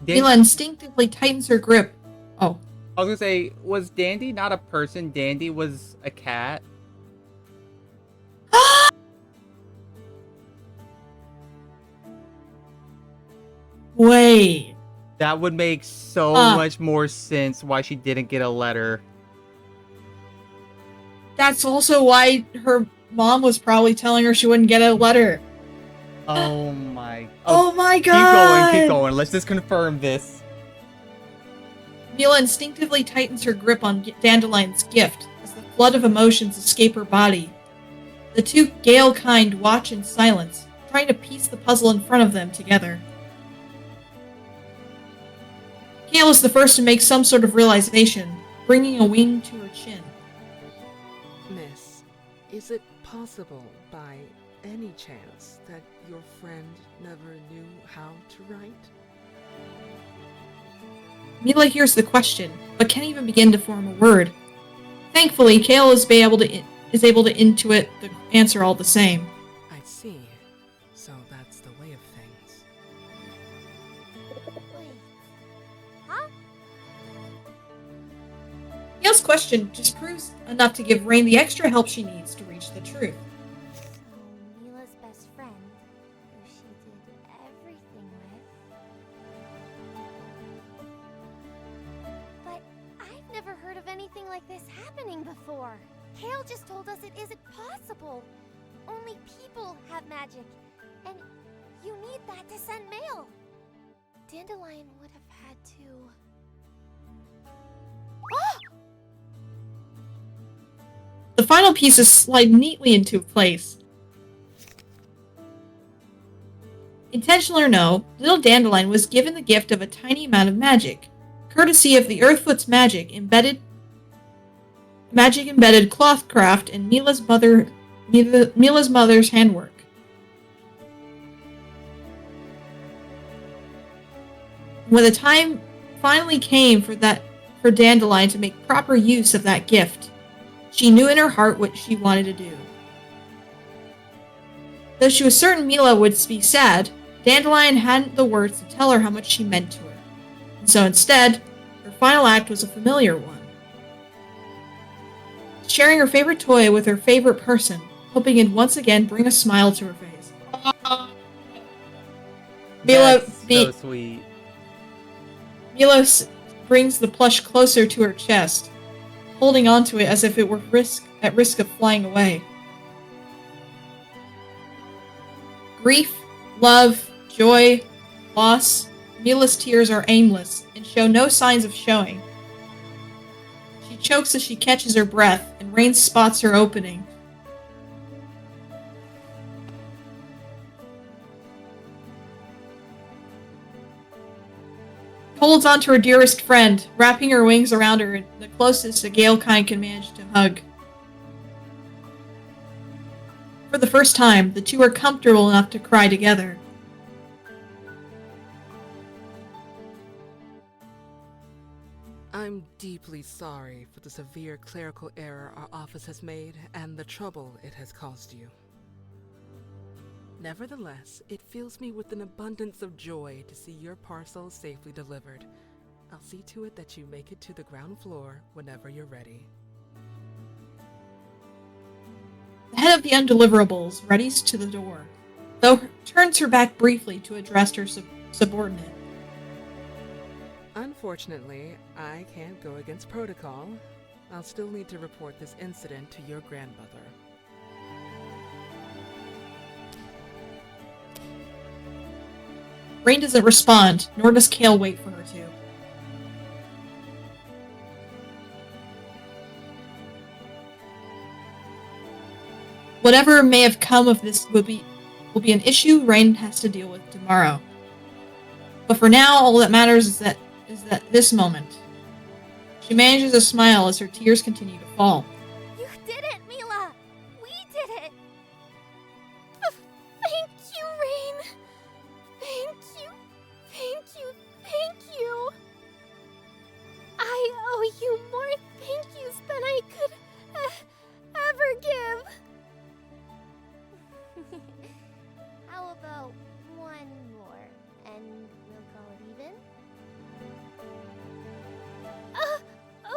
favorite. Mila instinctively tightens her grip. Oh. I was gonna say, was Dandy not a person? Dandy was a cat? Wait. That would make so much more sense why she didn't get a letter. That's also why her mom was probably telling her she wouldn't get a letter. Oh my... Oh my god! Keep going. Let's just confirm this. Mila instinctively tightens her grip on Dandelion's gift as the flood of emotions escape her body. The two Gale kind watch in silence, trying to piece the puzzle in front of them together. Gale is the first to make some sort of realization, bringing a wing to her chin. Miss, is it possible, by any chance, that your friend never knew how to write? Mila hears the question, but can't even begin to form a word. Thankfully, Kale is able to intuit the answer all the same. I see. So that's the way of things. Wait. Huh? Kale's question just proves enough to give Rain the extra help she needs to reach the truth. So, Mila's best friend, who she did everything with. But I've never heard of anything like this happening before. Kale just told us it isn't possible. Only people have magic, and you need that to send mail. Dandelion would have had to... The final pieces slide neatly into place. Intentional or no, little Dandelion was given the gift of a tiny amount of magic, courtesy of the Earthfoot's magic embedded cloth craft and Mila's mother's handwork. When the time finally came for Dandelion to make proper use of that gift, she knew in her heart what she wanted to do. Though she was certain Mila would be sad, Dandelion hadn't the words to tell her how much she meant to her. And so instead, her final act was a familiar one. Sharing her favorite toy with her favorite person, hoping it'd once again bring a smile to her face. So sweet. Mila brings the plush closer to her chest, holding onto it as if it were at risk of flying away. Grief, love, joy, loss, Mila's tears are aimless and show no signs of showing. She chokes as she catches her breath, and Rain spots her opening. Holds onto her dearest friend, wrapping her wings around her, the closest a Gale kind can manage to hug. For the first time, the two are comfortable enough to cry together. I'm deeply sorry for the severe clerical error our office has made and the trouble it has caused you. Nevertheless, it fills me with an abundance of joy to see your parcel safely delivered. I'll see to it that you make it to the ground floor whenever you're ready. The head of the undeliverables readies to the door, though turns her back briefly to address her subordinate. Unfortunately, I can't go against protocol. I'll still need to report this incident to your grandmother. Rain doesn't respond, nor does Kale wait for her to. Whatever may have come of this will be an issue Rain has to deal with tomorrow. But for now, all that matters is that this moment. She manages a smile as her tears continue to fall. You did it, Mila! We did it! Thank you, Rain. Thank you. Thank you. Thank you. I owe you more thank yous than I could ever give. How about one more, and we'll call it even?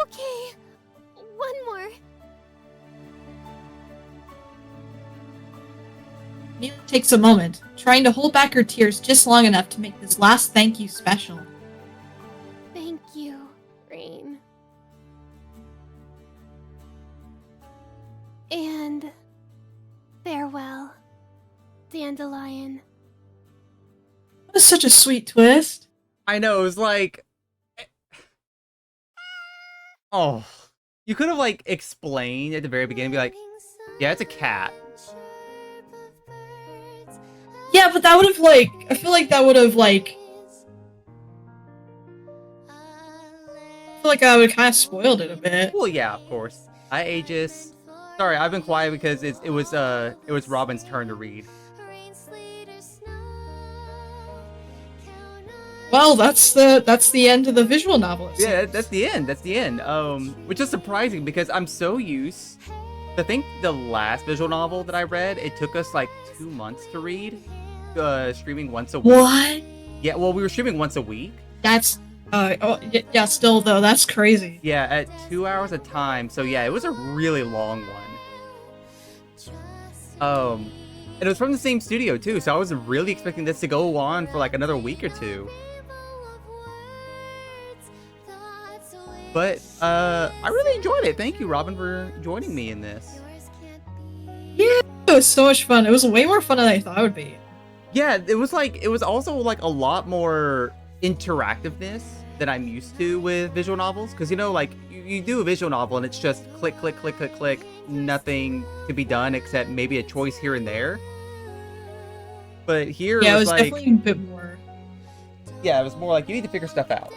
Okay. One more. Mila takes a moment, trying to hold back her tears just long enough to make this last thank you special. Thank you, Rain. And farewell, Dandelion. That was such a sweet twist. I know, it was like... Oh. You could have, like, explained at the very beginning, be like, yeah, it's a cat. Yeah, but that would have, like... I feel like that would have, like... I feel like I would have kind of spoiled it a bit. Well, yeah, of course. I just... Sorry, I've been quiet because it was Robin's turn to read. Well, that's the end of the visual novel. Yeah, that's the end. That's the end. Which is surprising because I'm so used. I think the last visual novel that I read, it took us like 2 months to read. Streaming once a week. What? Yeah, well, we were streaming once a week. That's yeah. Still though, that's crazy. Yeah, at 2 hours a time. So yeah, it was a really long one. And it was from the same studio too, so I was really expecting this to go on for like another week or two. But I really enjoyed it. Thank you, Robin, for joining me in this. Yeah, it was so much fun. It was way more fun than I thought it would be. Yeah, it was also like a lot more interactiveness than I'm used to with visual novels. Because, you know, like you do a visual novel and it's just click, click, click, click, click, nothing to be done except maybe a choice here and there. But here yeah, it was like, definitely a bit more. Yeah, it was more like you need to figure stuff out.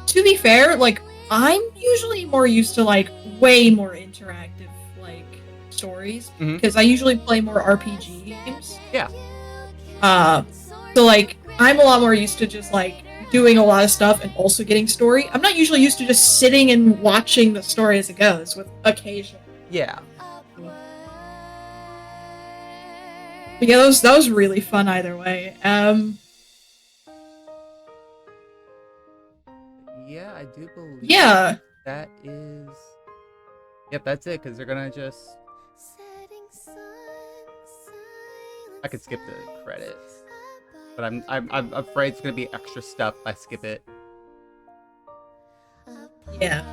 To be fair, like I'm usually more used to like way more interactive like stories because I usually play more RPG games. Yeah. So like I'm a lot more used to just like doing a lot of stuff and also getting story. I'm not usually used to just sitting and watching the story as it goes with occasion. Yeah. But yeah, that was really fun either way. Yeah, I do believe. Yeah. That is. Yep, that's it. Because they're gonna just. I could skip the credits, but I'm afraid it's gonna be extra stuff if I skip it. Yeah.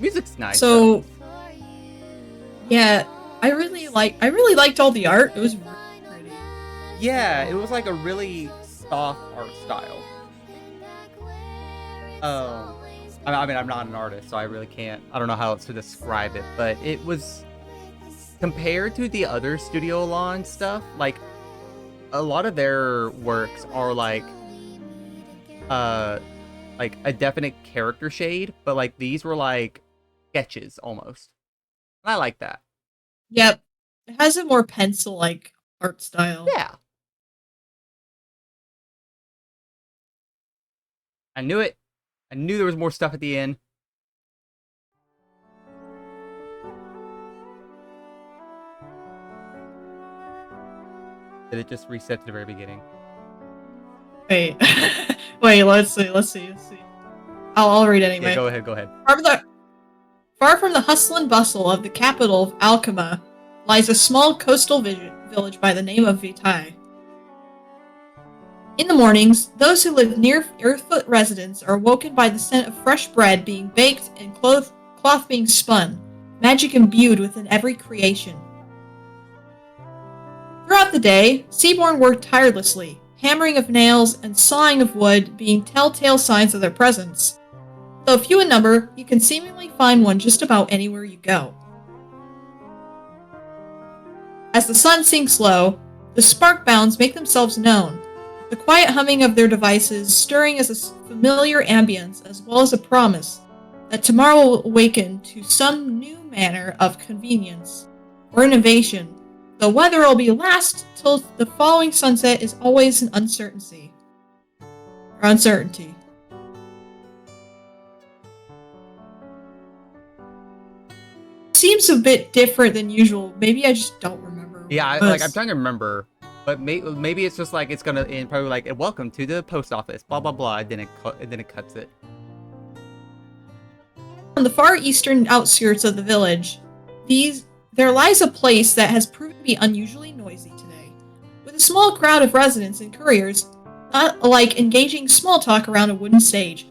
Music's nice. So. Yeah, I really liked all the art. It was really pretty. Yeah, it was like a really soft art style. I mean, I'm not an artist, so I really can't. I don't know how else to describe it, but it was compared to the other Studio Lawn stuff. Like a lot of their works are like a definite character shade, but like these were like sketches almost. And I like that. Yep, it has a more pencil-like art style. Yeah. I knew it. I knew there was more stuff at the end. Did it just reset to the very beginning? Wait, wait. Let's see. I'll read anyway. Yeah, go ahead. Far from the hustle and bustle of the capital of Alchema lies a small coastal village by the name of Vitae. In the mornings, those who live near Earthfoot residents are woken by the scent of fresh bread being baked and cloth being spun, magic imbued within every creation. Throughout the day, Seaborn worked tirelessly, hammering of nails and sawing of wood being telltale signs of their presence. Though few in number, you can seemingly find one just about anywhere you go. As the sun sinks low, the spark-bounds make themselves known, the quiet humming of their devices stirring as a familiar ambience as well as a promise that tomorrow will awaken to some new manner of convenience or innovation, though whether it'll be last till the following sunset is always an uncertainty. Seems a bit different than usual. Maybe I just don't remember. Yeah, I'm trying to remember, but maybe it's just like it's gonna end probably like welcome to the post office, blah blah blah, and then it cuts it. On the far eastern outskirts of the village, there lies a place that has proven to be unusually noisy today, with a small crowd of residents and couriers, alike engaging small talk around a wooden stage.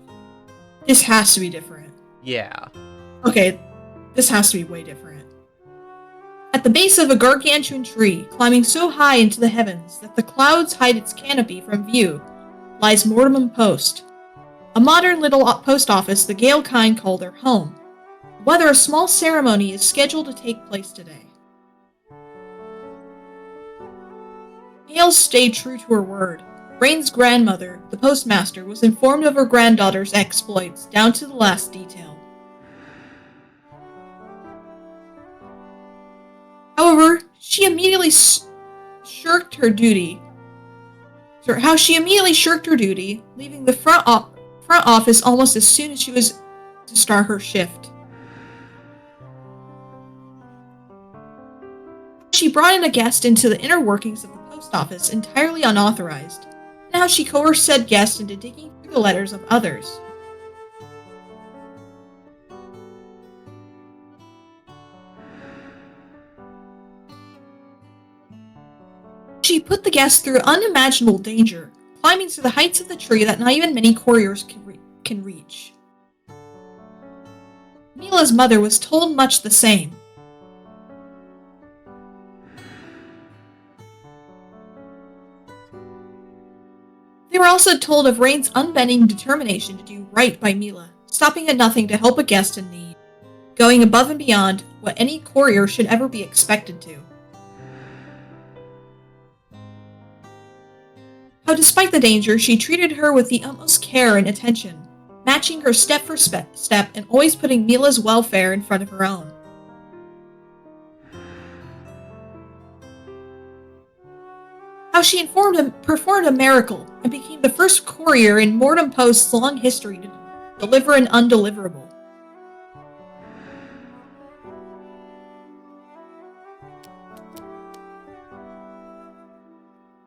This has to be different. Yeah. Okay, this has to be way different. At the base of a gargantuan tree, climbing so high into the heavens that the clouds hide its canopy from view, lies Mortimer Post, a modern little post office the Gale kind call their home. Whether a small ceremony is scheduled to take place today. Gale stayed true to her word. Rain's grandmother, the postmaster, was informed of her granddaughter's exploits down to the last detail. However, she immediately shirked her duty, leaving the front office almost as soon as she was to start her shift. She brought in a guest into the inner workings of the post office entirely unauthorized, and how she coerced said guest into digging through the letters of others. She put the guest through unimaginable danger, climbing to the heights of the tree that not even many couriers can reach. Mila's mother was told much the same. They were also told of Rain's unbending determination to do right by Mila, stopping at nothing to help a guest in need, going above and beyond what any courier should ever be expected to. How despite the danger, she treated her with the utmost care and attention, matching her step for step and always putting Mila's welfare in front of her own. How she performed a miracle and became the first courier in Mortimer Post's long history to deliver an undeliverable.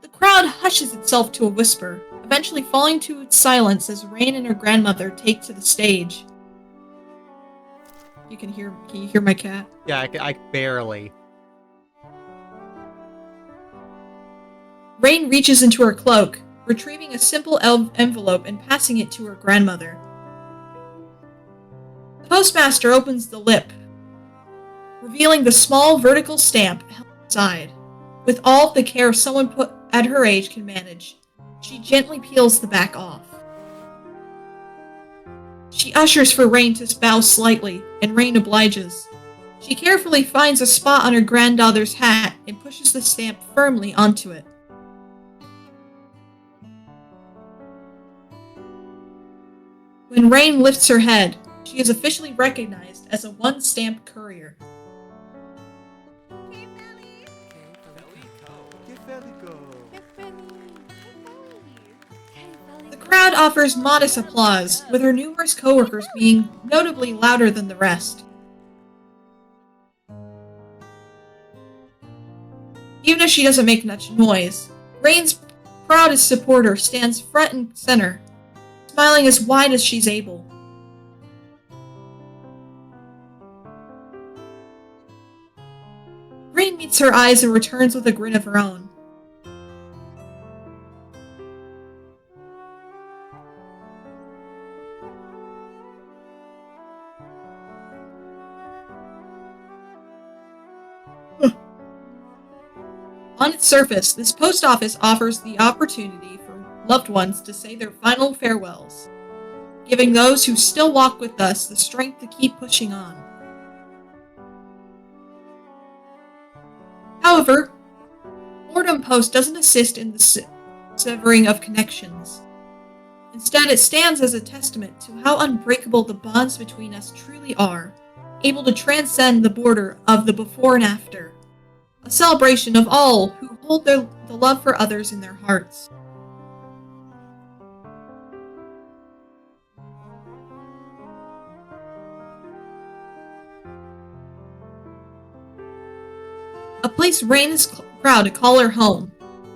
The crowd hushes itself to a whisper, eventually falling to its silence as Rain and her grandmother take to the stage. Can you hear my cat? Yeah, I barely. Rain reaches into her cloak, retrieving a simple envelope and passing it to her grandmother. The postmaster opens the lip, revealing the small vertical stamp held inside. With all the care someone put at her age can manage, she gently peels the back off. She ushers for Rain to bow slightly, and Rain obliges. She carefully finds a spot on her granddaughter's hat and pushes the stamp firmly onto it. When Rain lifts her head, she is officially recognized as a one-stamp courier. The crowd offers modest applause, with her numerous coworkers being notably louder than the rest. Even if she doesn't make much noise, Rain's proudest supporter stands front and center, smiling as wide as she's able. Rain meets her eyes and returns with a grin of her own. On its surface, this post office offers the opportunity for loved ones to say their final farewells, giving those who still walk with us the strength to keep pushing on. However, Boredom Post doesn't assist in the severing of connections. Instead, it stands as a testament to how unbreakable the bonds between us truly are, able to transcend the border of the before and after. A celebration of all who hold the love for others in their hearts. A place Rain is proud to call her home,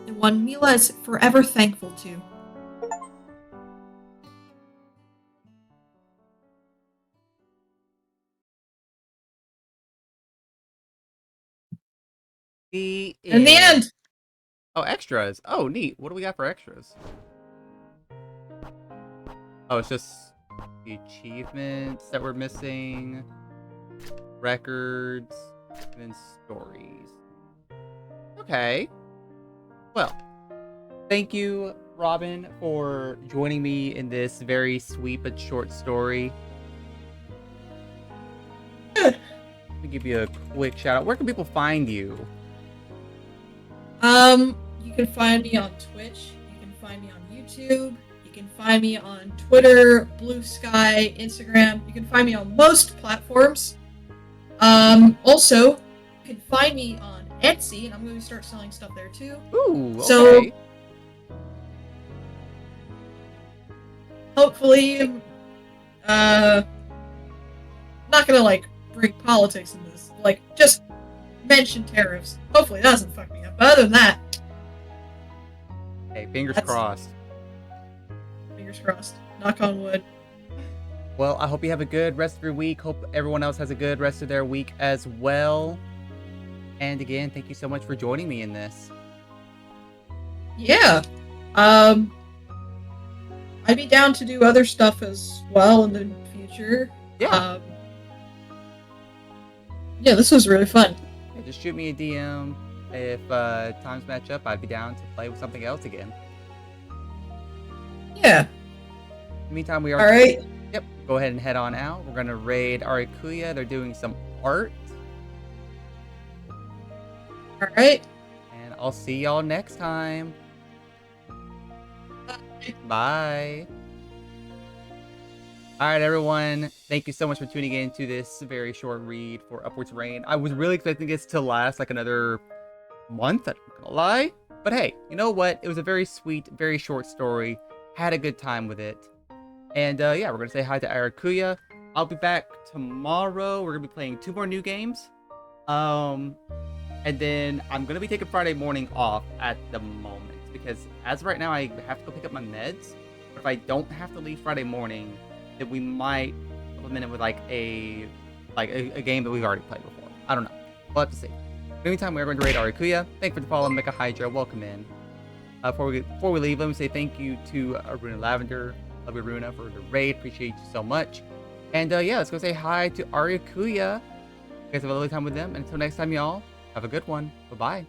and one Mila is forever thankful to. In the end! Oh, extras. Oh, neat. What do we got for extras? Oh, it's just the achievements that we're missing, records, and then stories. Okay. Well, thank you, Robin, for joining me in this very sweet but short story. Let me give you a quick shout out. Where can people find you? You can find me on Twitch, you can find me on YouTube, you can find me on Twitter, Blue Sky, Instagram, you can find me on most platforms. Also, you can find me on Etsy, and I'm going to start selling stuff there too. Ooh, okay. So, hopefully, not gonna, like, bring politics in this. Like, just mention tariffs. Hopefully that doesn't fuck me up. But other than that... Hey, fingers crossed. Fingers crossed. Knock on wood. Well, I hope you have a good rest of your week. Hope everyone else has a good rest of their week as well. And again, thank you so much for joining me in this. Yeah. I'd be down to do other stuff as well in the future. Yeah. Yeah, this was really fun. Yeah, just shoot me a DM. If times match up, I'd be down to play with something else again. Yeah. In the meantime, we are... Alright. Yep, go ahead and head on out. We're going to raid Arikuya. They're doing some art. Alright. And I'll see y'all next time. Bye. Alright, everyone. Thank you so much for tuning in to this very short read for Upwards Rain. I was really expecting this to last like another month, I'm not gonna lie. But hey, you know what? It was a very sweet, very short story. Had a good time with it. And yeah, we're gonna say hi to Arikuya. I'll be back tomorrow. We're gonna be playing 2 more new games. And then I'm gonna be taking Friday morning off at the moment because as of right now I have to go pick up my meds. But if I don't have to leave Friday morning, then we might implement it with like a game that we've already played before. I don't know. We'll have to see. In the meantime, we're going to raid Arikuya. Thank you for the follow, Mecha Hydra. Welcome in. Before we leave, let me say thank you to Aruna Lavender. Love you, Aruna, for the raid. Appreciate you so much. And yeah, let's go say hi to Arikuya. You guys have a lovely time with them. And until next time, y'all, have a good one. Bye-bye.